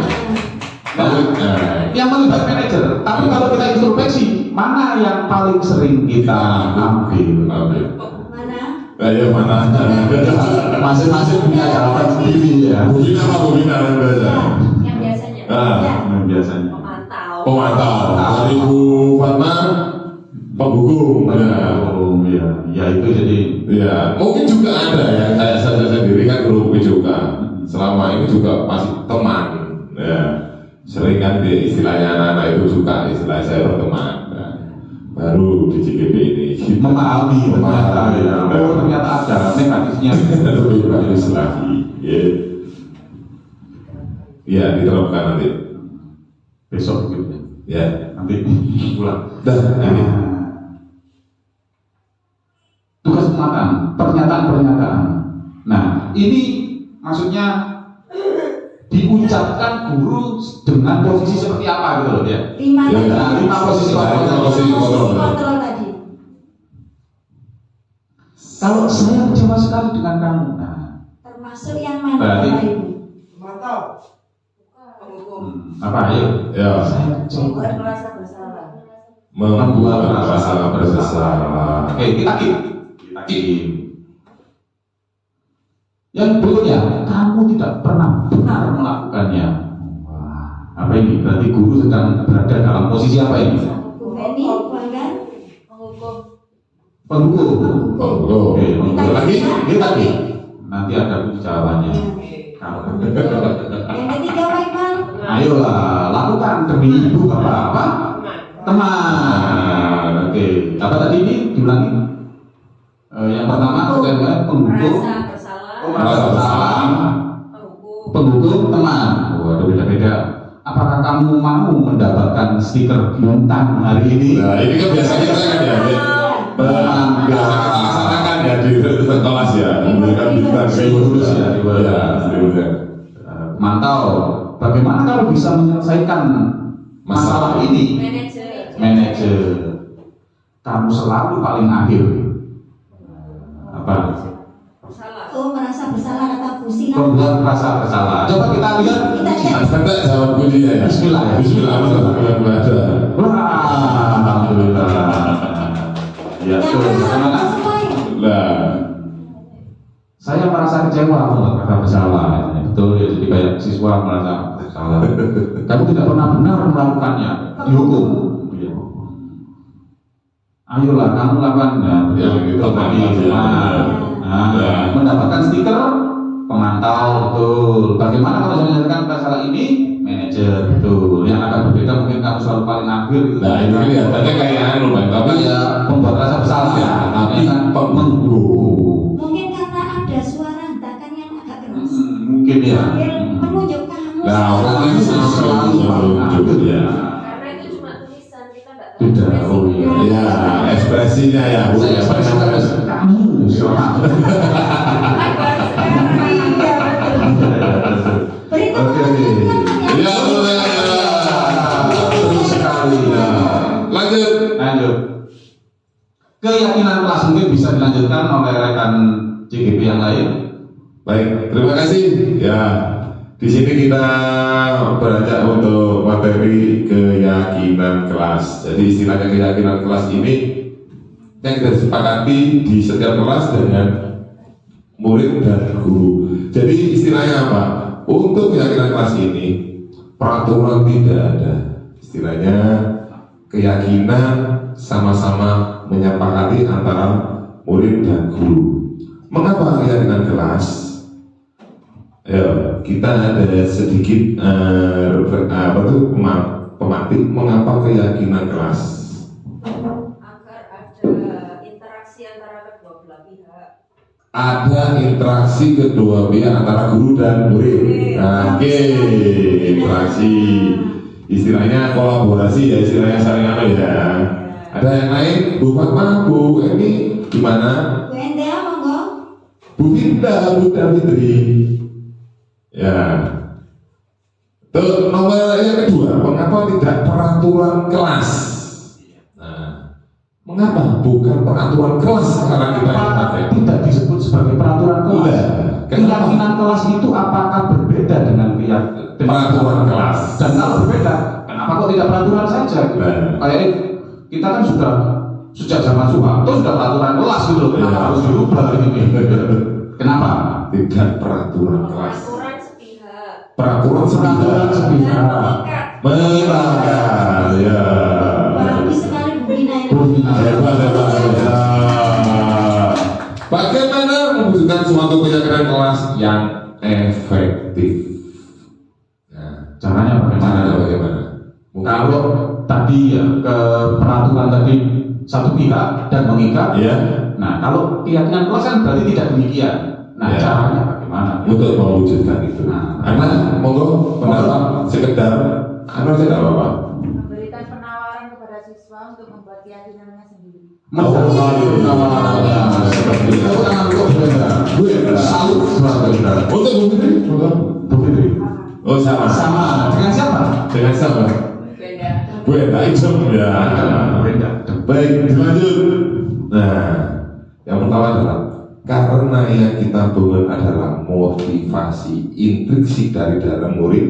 Yang paling baik manajer. Tapi kalau kita introspeksi, mana yang paling sering kita ambil? Mana? Ya mana? Masing-masing punya jawaban sendiri ya. Bina apa bina yang biasa? Yang biasanya. Yang biasanya. Pemantau. Pemantau. Dari Bu Fatma, penghukum. Ya itu jadi. Ya, mungkin juga ada yang saya sendiri kan guru juga. Selama ini juga masih teman. Ya, sering kan di istilahnya anak-anak itu suka istilah saya berteman. Nah, baru di CGP ini memahami ternyata ya. Oh ternyata ada negatifnya. lebih bagus lagi. Ya, diterapkan nanti. Besok gitu. Ya, Nanti pulang. ini. Tugas pernyataan. Nah, ini maksudnya diucapkan guru dengan posisi seperti apa gitu loh ya. 5 Ya, tadi. 5 posisi kontrol. Kontrol tadi. Kalau saya kecewa sekali dengan kamu, nah, Termasuk yang mana Berarti- Bapak Ibu? Penghukum. apa ayo? Ya, Saya kecewa. Membuat merasa bersalah. membuat merasa bersalah. Oke, kita keep. Yang berikutnya, kamu tidak pernah benar melakukannya. Wah, Apa ini? Berarti guru sedang berada dalam posisi apa ini? Bu Feni, bangga. Penghukum. Oh, Oke, Minta lagi, izin. ini lagi. Nanti ada kunci jawabannya. Kalau Yang ketiga Pak Iqbal. ayolah, lakukan demi ibu bapak apa? Teman. Oke, apa tadi ini diulangi? Yang pertama terkait penghukum, Merasa bersalah. merasa bersalah, Penghukum. penghukum, teman. Waduh, beda-beda. Apakah kamu mau mendapatkan stiker bintang hari ini? Nah, ini kan biasa kita kan ya. Biasa kita laksanakan ya di kelas ya. Memberikan bintang Lulus ya, di bawah. Ya, lulus ya. Mantau. Bagaimana kalau bisa menyelesaikan masalah ini? Manajer. Manajer, kamu selalu paling akhir. Apa? Bersalah. Oh, merasa bersalah kata Bu Sina. Membuat rasa bersalah. Coba kita lihat. Kita cek. Kita jawab kuncinya ya. Bismillah ya. Bismillah. Alhamdulillah. Wah, alhamdulillah. Ya, Yang tuh, merasa bagaimana? semua ini. Lah, Saya merasa kecewa membuat rasa bersalah. Betul ya, jadi kayak siswa merasa bersalah. Kamu tidak pernah benar melakukannya, dihukum. Ya. Ayolah, kamu lakukan. Nah, Ya, gitu. tadi. Nah, mendapatkan stiker pemantau, betul. Bagaimana kalau menyelesaikan masalah ini? Manajer, betul. Yang agak berbeda mungkin kamu selalu paling akhir gitu. nah ini kelihatannya kayak anu Bang, tapi ya membuat rasa bersalah. Ya, tapi kan penghukum. Mungkin karena ada suara hentakan yang agak keras. Mungkin ya. Sambil menunjuk kamu. Nah, orang itu selalu menunjuk ya. Karena itu cuma tulisan, kita nggak tahu. Tidak, ekspresi. oh iya. Ya, ekspresinya ya. Bu. Saya suka kamu, seorang. Beritahu Oke, oke. Ya, boleh. Terus sekali. Ya. Lanjut. Lanjut. Keyakinan kelas mungkin bisa dilanjutkan oleh rekan CGP yang lain. Baik, terima kasih. Ya, di sini kita beranjak untuk materi keyakinan kelas. Jadi istilahnya keyakinan kelas ini yang kita sepakati di setiap kelas dengan murid dan guru. Jadi istilahnya apa? Untuk keyakinan kelas ini peraturan tidak ada. Istilahnya keyakinan sama-sama menyepakati antara murid dan guru. Mengapa keyakinan kelas? Ya, kita ada sedikit pemantik mengapa keyakinan kelas. Agar ada interaksi antara kedua belah pihak. Ada interaksi kedua pihak antara guru dan murid. Nah, oke, interaksi. Istilahnya kolaborasi ya, istilahnya saling apa ya. Ada yang lain, Bu Fatma, Bu Eni, gimana? Bu Endea, monggo. Bu Finda, Bu Davitri. Ya. Terus nomor yang kedua, mengapa tidak peraturan kelas? Nah, mengapa bukan peraturan kelas sekarang kita yang pakai? Tidak disebut sebagai peraturan kelas. Iya. Keyakinan kelas itu apakah berbeda dengan Peraturan kelas. Dan kalau berbeda, kenapa kok tidak peraturan saja? Nah. Kayak kita kan sudah sejak zaman Soeharto sudah peraturan kelas gitu loh. Kenapa Iya. harus dirubah ini? Kenapa? Tidak peraturan kelas. Peraturan sepihak. Peraturan Peraturan sepihak. sepihak. Melanggar, ya. Bagus sekali Bu Bina ini. Hebat, hebat, ya. Bagaimana mewujudkan suatu keyakinan kelas yang efektif? Nah, Caranya bagaimana? bagaimana? Kalau tadi ya ke peraturan tadi satu pihak dan mengikat. Ya, Nah, kalau keyakinan kelas kan berarti tidak demikian. Nah, Ya. caranya bagaimana? untuk mewujudkan itu. Nah. Karena monggo pendapat sekedar, anu tidak apa-apa. Memberikan penawaran kepada siswa untuk membuat keyakinannya sendiri. Seperti itu. Tangan untuk Bu Endra. Salut kepada Bu Endra. Untuk Bu Fitri, monggo. Bu Fitri. Oh sama. Sama dengan siapa? Dengan siapa? Beda. Bu Enda Ijem ya. Bu Endra. Baik, dilanjut. Nah, yang pertama adalah karena yang kita bangun adalah motivasi intrinsik dari dalam murid,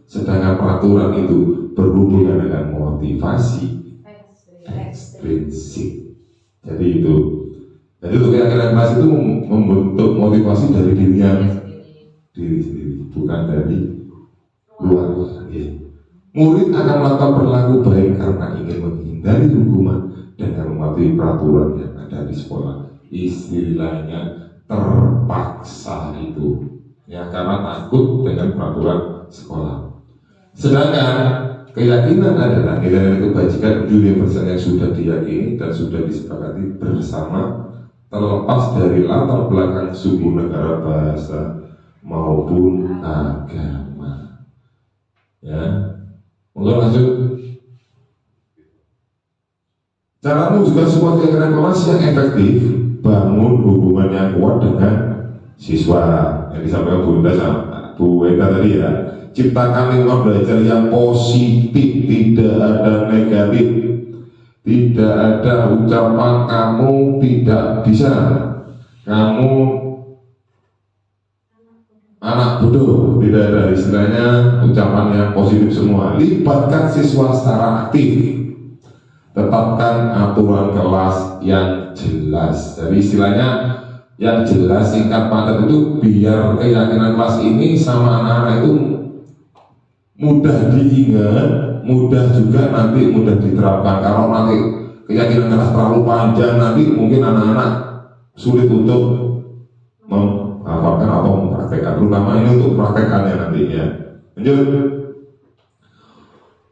sedangkan peraturan itu berhubungan dengan motivasi ekstrinsik. Jadi itu. Jadi untuk keyakinan kelas itu membentuk motivasi dari diri sendiri, bukan dari luar. Oke. Murid akan melakukan perilaku baik karena ingin menghindari hukuman dengan mematuhi peraturan yang ada di sekolah. Istilahnya terpaksa itu, ya, karena takut dengan peraturan sekolah. Sedangkan keyakinan adalah nilai-nilai kebajikan universal yang sudah diyakini dan sudah disepakati bersama, terlepas dari latar belakang suku, negara, bahasa maupun agama. Ya. Mungkin lanjut. Cara mewujudkan sebuah keyakinan kelas yang efektif, bangun hubungan yang kuat dengan siswa. Yang disampaikan Bu Wenda tadi ya. Ciptakan lingkungan belajar yang positif, tidak ada negatif, tidak ada ucapan kamu tidak bisa, kamu anak bodoh, tidak ada, istilahnya ucapan yang positif semua. Libatkan siswa secara aktif, tetapkan aturan kelas yang jelas. Jadi istilahnya yang jelas, singkat padat itu biar keyakinan kelas ini sama anak-anak itu mudah diingat, mudah juga nanti mudah diterapkan. Kalau nanti keyakinan kelas terlalu panjang, nanti mungkin anak-anak sulit untuk menghafalkan atau mempraktekkan, terutama ini untuk praktekannya nantinya. Lanjut.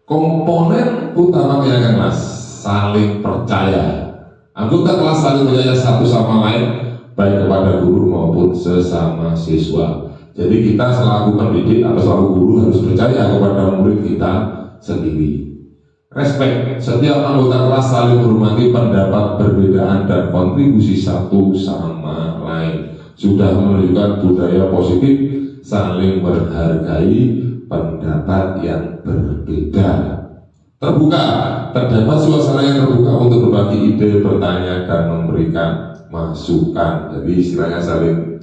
Komponen utama keyakinan kelas, saling percaya. Anggota kelas saling percaya satu sama lain, baik kepada guru maupun sesama siswa. Jadi kita selaku pendidik atau selaku guru harus percaya kepada murid kita sendiri. Respect, setiap anggota kelas saling menghormati pendapat perbedaan dan kontribusi satu sama lain. Sudah menunjukkan budaya positif, saling menghargai pendapat yang berbeda. Terbuka, terdapat suasana yang terbuka untuk berbagi ide, bertanya, dan memberikan masukan. Jadi istilahnya saling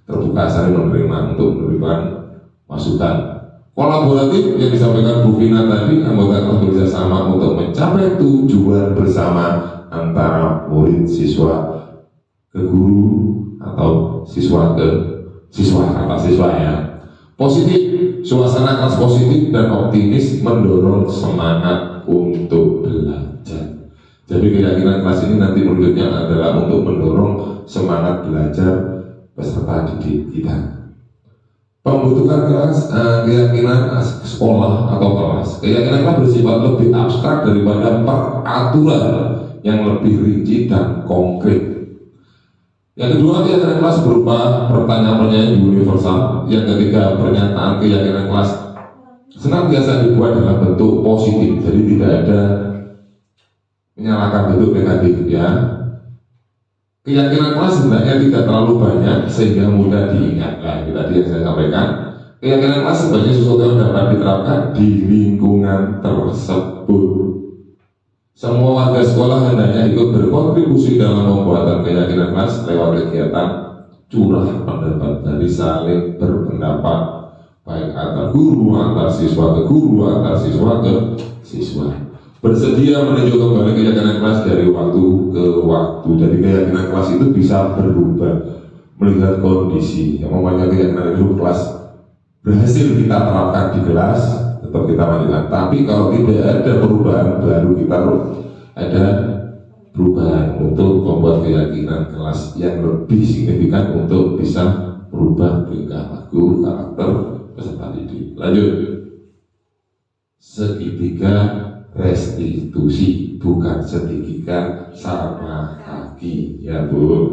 terbuka, saling menerima untuk memberikan masukan. Kolaboratif yang disampaikan Bu Vina tadi, anggota kelas bekerja sama untuk mencapai tujuan bersama antara murid siswa ke guru atau siswa ke siswa, kata siswa ya. Positif, suasana kelas positif dan optimis mendorong semangat untuk belajar. Jadi keyakinan kelas ini nanti menurutnya adalah untuk mendorong semangat belajar peserta didik kita. Pembentukan kelas, keyakinan sekolah atau kelas. Keyakinan kelas bersifat lebih abstrak daripada peraturan yang lebih rinci dan konkret. Yang kedua, keyakinan kelas berupa pertanyaan-pertanyaan universal. Yang ketiga, pernyataan keyakinan kelas senantiasa dibuat dalam bentuk positif, jadi tidak ada menyalahkan bentuk negatif ya. Keyakinan kelas sebenarnya tidak terlalu banyak sehingga mudah diingat. Nah, itu tadi yang saya sampaikan. Keyakinan kelas sebenarnya sesuatu yang dapat diterapkan di lingkungan tersebut. Semua warga sekolah hendaknya ikut berkontribusi dalam pembuatan keyakinan kelas lewat kegiatan curah pendapat, dari saling berpendapat baik antar guru, antar siswa ke guru, antar siswa ke siswa. Bersedia meninjau kembali keyakinan kelas dari waktu ke waktu. Jadi keyakinan kelas itu bisa berubah melihat kondisi. Yang namanya keyakinan itu kelas berhasil kita terapkan di kelas, tetap kita lanjutkan. Tapi kalau tidak ada perubahan, baru kita ada perubahan untuk membuat keyakinan kelas yang lebih signifikan untuk bisa merubah tingkah laku, karakter peserta didik. Lanjut. Segitiga restitusi, bukan segitiga sama kaki ya Bu.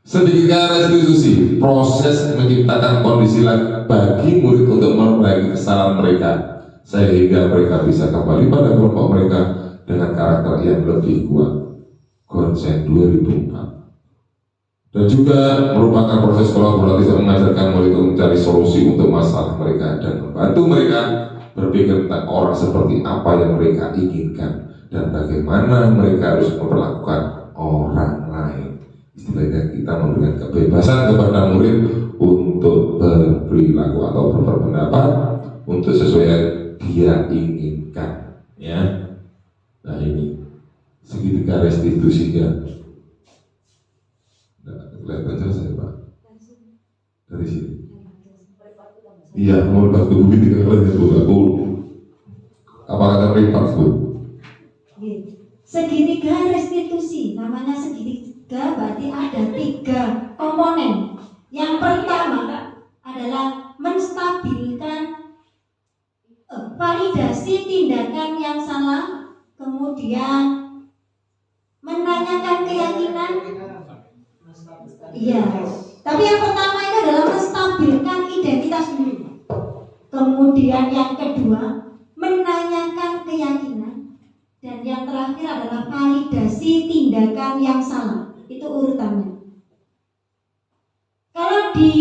Segitiga restitusi, proses menciptakan kondisi bagi murid untuk memperbaiki kesalahan mereka sehingga mereka bisa kembali pada kelompok mereka dengan karakter yang lebih kuat. Konsen 2004. Dan juga merupakan proses kolaboratif yang mengajarkan murid untuk mencari solusi untuk masalah mereka dan membantu mereka berpikir tentang orang seperti apa yang mereka inginkan dan bagaimana mereka harus memperlakukan orang lain. Istilahnya kita memberikan kebebasan kepada murid untuk berperilaku atau berpendapat untuk sesuai yang dia inginkan. Ya, nah ini segitiga restitusinya. Nah, kelihatan jelas ya Pak? Dari sini. Iya, mau bahas tubuh kita kalau itu aku apakah akan repart, Bu? Segitiga restitusi, namanya segitiga berarti ada 3 komponen. Yang pertama adalah menstabilkan validasi tindakan yang salah, kemudian menanyakan keyakinan. Iya, tapi yang pertama itu adalah menstabilkan identitas dulu. Kemudian yang kedua menanyakan keyakinan. Dan yang terakhir adalah validasi tindakan yang salah. Itu urutannya. Kalau di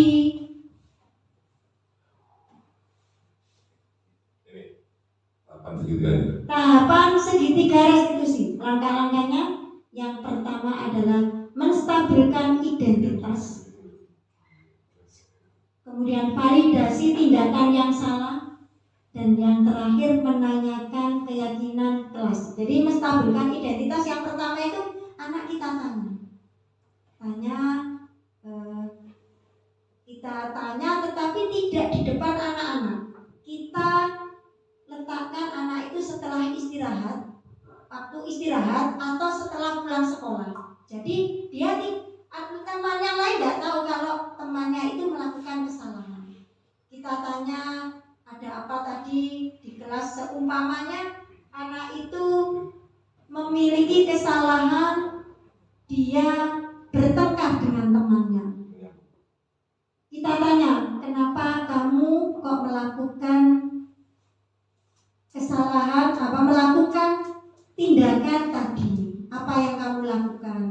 tahapan segitiga restitusi, langkah-langkahnya yang pertama adalah menstabilkan identitas, kemudian validasi tindakan yang salah, dan yang terakhir menanyakan keyakinan kelas. Jadi menstabilkan identitas yang pertama itu anak kita tanya, tetapi tidak di depan anak-anak. Kita letakkan anak itu setelah istirahat, waktu istirahat atau setelah pulang sekolah. Jadi dia teman yang lain tidak tahu kalau temannya itu melakukan kesalahan. Kita tanya, ada apa tadi di kelas, seumpamanya anak itu memiliki kesalahan, dia bertengkar dengan temannya. Kita tanya, kenapa kamu kok melakukan kesalahan, melakukan tindakan tadi? Apa yang kamu lakukan?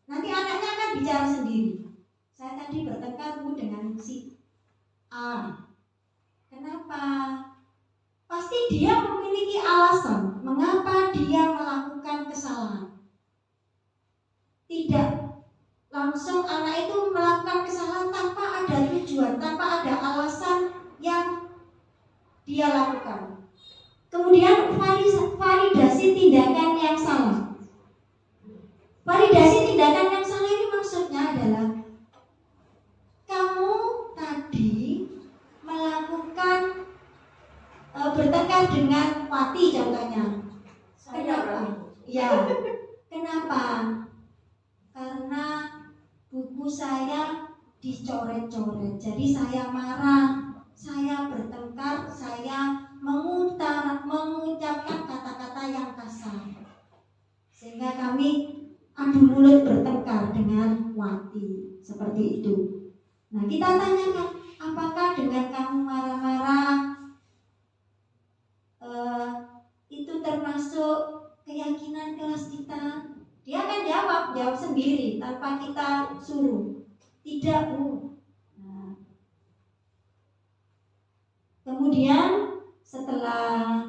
Nanti anaknya akan bicara sendiri. Saya tadi bertengkar dengan si A. Kenapa? Pasti dia memiliki alasan mengapa dia melakukan kesalahan. Tidak langsung anak itu melakukan kesalahan tanpa ada tujuan, tanpa ada alasan yang dia lakukan. Kemudian validasi tindakan yang salah. Validasi tindakan yang salah ini maksudnya adalah kamu tadi melakukan bertengkar dengan Wati contohnya. Kenapa? Ya, kenapa? Karena buku saya dicoret-coret. Jadi saya marah, saya bertengkar, saya mengucapkan kata-kata yang kasar. Sehingga kami adu mulut bertengkar dengan Wati. Seperti itu. Nah, kita tanyakan, apakah dengan kamu marah-marah itu termasuk keyakinan kelas kita? Dia akan jawab sendiri tanpa kita suruh. Tidak, Bu. Nah, kemudian setelah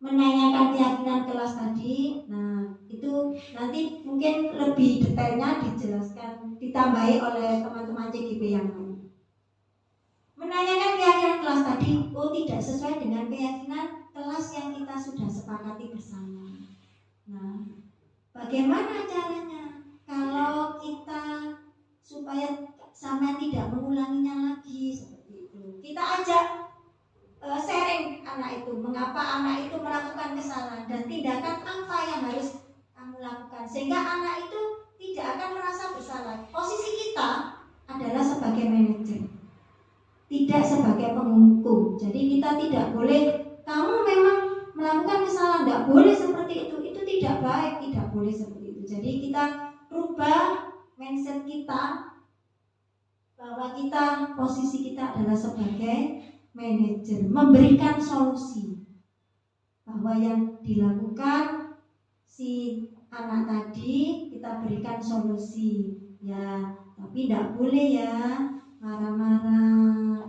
menanyakan keyakinan kelas tadi, nah itu nanti mungkin lebih detailnya dijelaskan, ditambahi oleh teman-teman CGP yang lain. Menanyakan keyakinan kelas tadi, tidak sesuai dengan keyakinan kelas yang kita sudah sepakati bersama. Nah, bagaimana caranya kalau kita supaya sama tidak mengulanginya lagi seperti itu? Kita ajak sharing anak itu, mengapa anak itu melakukan kesalahan dan tindakan apa yang harus kamu lakukan, sehingga anak itu tidak akan merasa bersalah. Posisi kita adalah sebagai manajer, tidak sebagai penghukum. Jadi kita tidak boleh, kamu memang melakukan kesalahan, tidak boleh seperti itu tidak baik, tidak boleh seperti itu. Jadi kita rubah mindset kita bahwa kita, posisi kita adalah sebagai manajer, memberikan solusi bahwa yang dilakukan si anak tadi kita berikan solusi ya, tapi tidak boleh ya marah-marah.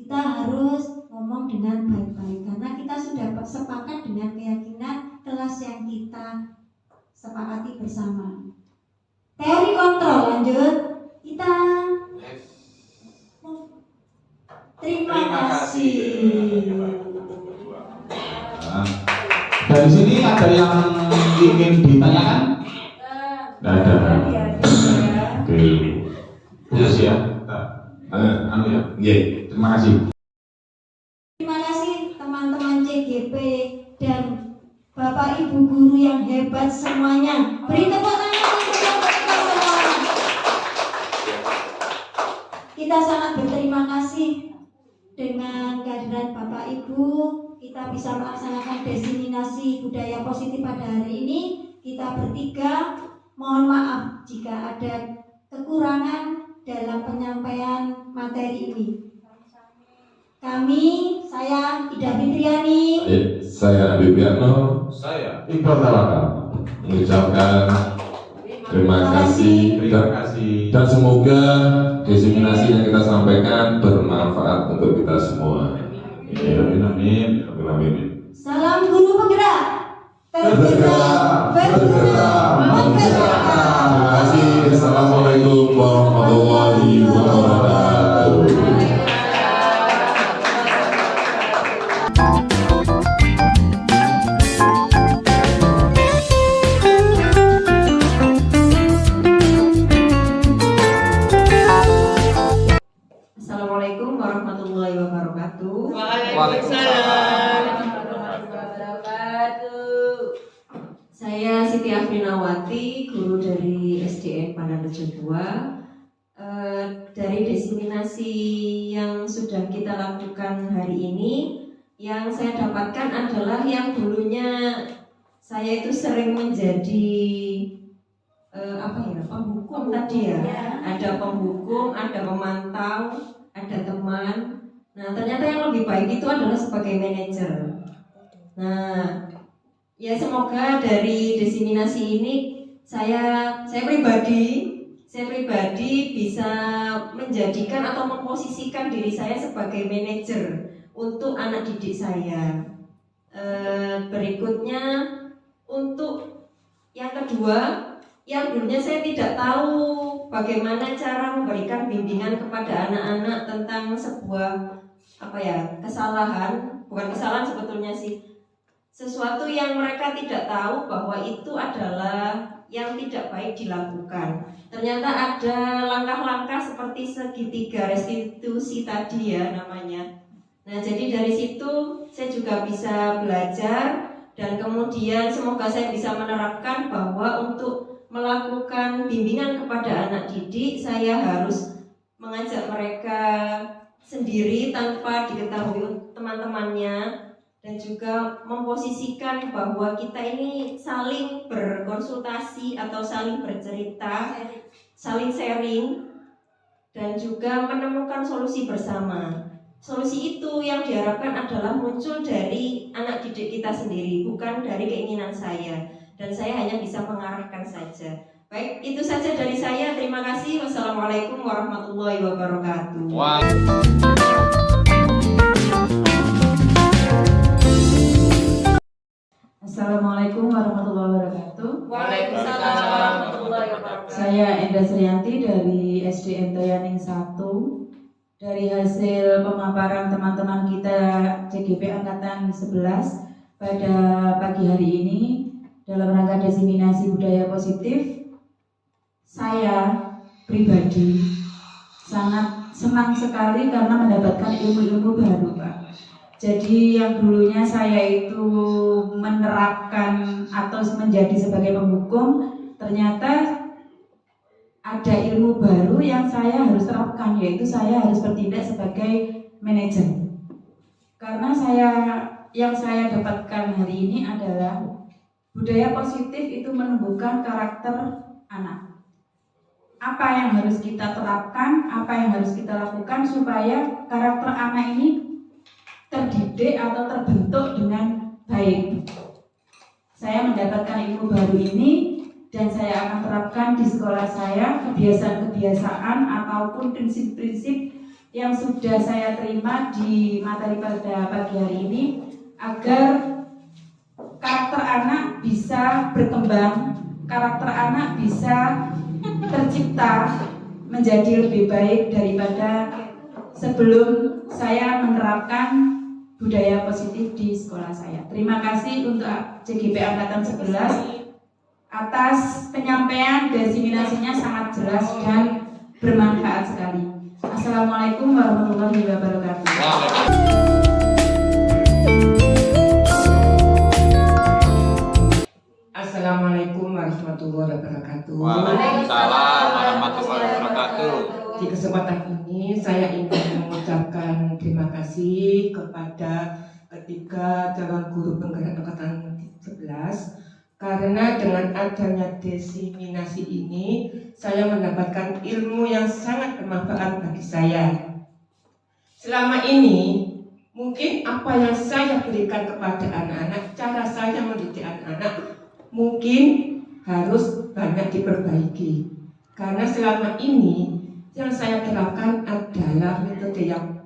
Kita harus ngomong dengan baik-baik karena kita sudah sepakat dengan keyakinan kelas yang kita sepakati bersama. Teori kontrol, lanjut. Kita terima kasih. Nah, dari sini ada yang ingin ditanyakan? Tidak ada. Oke. Terus ya. Ya. Terima kasih. Terima kasih teman-teman Bapak Ibu guru yang hebat semuanya. Beri tepuk tangan untuk Bapak kita semua. Kita sangat berterima kasih dengan kehadiran Bapak Ibu. Kita bisa melaksanakan diseminasi budaya positif pada hari ini. Kita bertiga mohon maaf jika ada kekurangan dalam penyampaian materi ini. Saya Ida Fitriani, Saya Andi Biarno, Saya Iqbal Tawakal. mengucapkan terima kasih dan semoga diseminasi yang kita sampaikan bermanfaat untuk kita semua. Amin, amin. Amin. salam guru penggerak, Bergerak, menggerakkan. Terima kasih. Assalamualaikum warahmatullahi wabarakatuh. Assalamualaikum warahmatullahi wabarakatuh. Waalaikumsalam. Saya Siti Afrinawati, guru dari SDN Pandanrejo 2. Dari diseminasi yang sudah kita lakukan hari ini, yang saya dapatkan adalah yang dulunya saya itu sering menjadi penghukum tadi ya. Ada penghukum, ada pemantau, ada teman. Nah, ternyata yang lebih baik itu adalah sebagai manajer. Nah, ya semoga dari diseminasi ini saya pribadi bisa menjadikan atau memposisikan diri saya sebagai manajer untuk anak didik saya. Berikutnya untuk yang kedua, yang dulunya saya tidak tahu bagaimana cara memberikan bimbingan kepada anak-anak tentang sebuah bukan kesalahan sebetulnya sih, sesuatu yang mereka tidak tahu bahwa itu adalah yang tidak baik dilakukan. Ternyata ada langkah-langkah seperti segitiga restitusi tadi ya namanya. Nah, jadi dari situ saya juga bisa belajar dan kemudian semoga saya bisa menerapkan bahwa untuk melakukan bimbingan kepada anak didik, saya harus mengajak mereka sendiri tanpa diketahui teman-temannya, dan juga memposisikan bahwa kita ini saling berkonsultasi atau saling bercerita, saling sharing, dan juga menemukan solusi bersama. Solusi itu yang diharapkan adalah muncul dari anak didik kita sendiri, bukan dari keinginan saya. Dan saya hanya bisa mengarahkan saja. Baik, itu saja dari saya. Terima kasih. Wassalamualaikum warahmatullahi wabarakatuh. Assalamualaikum warahmatullahi wabarakatuh. Waalaikumsalam warahmatullahi wabarakatuh. Saya Enda Srianti dari SDN Toyaning 1. Dari hasil pemaparan teman-teman kita CGP Angkatan 11 pada pagi hari ini dalam rangka diseminasi budaya positif, saya pribadi sangat senang sekali karena mendapatkan ilmu-ilmu baru, Pak. Jadi yang dulunya saya itu menerapkan atau menjadi sebagai penghukum, ternyata ada ilmu baru yang saya harus terapkan, yaitu saya harus bertindak sebagai manajer. Karena yang saya dapatkan hari ini adalah budaya positif itu menumbuhkan karakter anak. Apa yang harus kita terapkan, apa yang harus kita lakukan supaya karakter anak ini terdidik atau terbentuk dengan baik. Saya mendapatkan ilmu baru ini dan saya akan terapkan di sekolah saya kebiasaan-kebiasaan ataupun prinsip-prinsip yang sudah saya terima di materi pada pagi hari ini agar karakter anak bisa berkembang, karakter anak bisa tercipta menjadi lebih baik daripada sebelum saya menerapkan budaya positif di sekolah saya. Terima kasih untuk CGP Angkatan 11 atas penyampaian diseminasinya sangat jelas dan bermanfaat sekali. Assalamualaikum warahmatullahi wabarakatuh. Assalamualaikum warahmatullahi wabarakatuh. Waalaikumsalam warahmatullahi wabarakatuh. Di kesempatan ini saya ingin mengucapkan terima kasih kepada ketiga calon guru penggerak angkatan 11 karena dengan adanya diseminasi ini saya mendapatkan ilmu yang sangat bermanfaat bagi saya. Selama ini mungkin apa yang saya berikan kepada anak-anak, cara saya mendidik anak-anak mungkin harus banyak diperbaiki karena selama ini yang saya terapkan adalah metode yang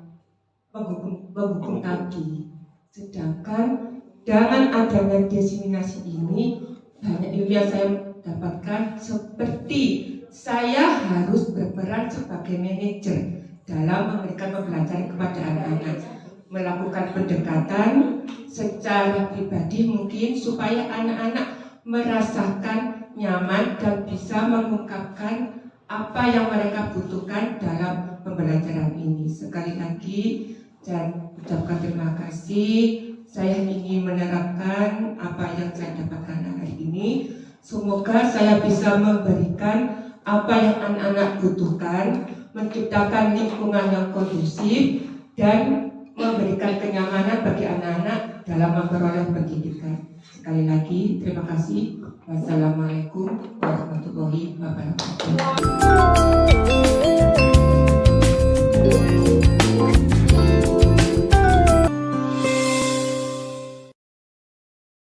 menghukum tadi. Sedangkan dengan adanya diseminasi ini banyak ilmu yang saya dapatkan seperti saya harus berperan sebagai manajer dalam memberikan pembelajaran kepada anak-anak, melakukan pendekatan secara pribadi mungkin supaya anak-anak merasakan nyaman dan bisa mengungkapkan apa yang mereka butuhkan dalam pembelajaran ini. Sekali lagi saya ucapkan terima kasih. Saya ingin menerapkan apa yang saya dapatkan hari ini. Semoga saya bisa memberikan apa yang anak-anak butuhkan, menciptakan lingkungan yang kondusif dan memberikan kenyamanan bagi anak-anak dalam memperoleh pendidikan. Sekali lagi terima kasih. Wassalamualaikum warahmatullahi wabarakatuh.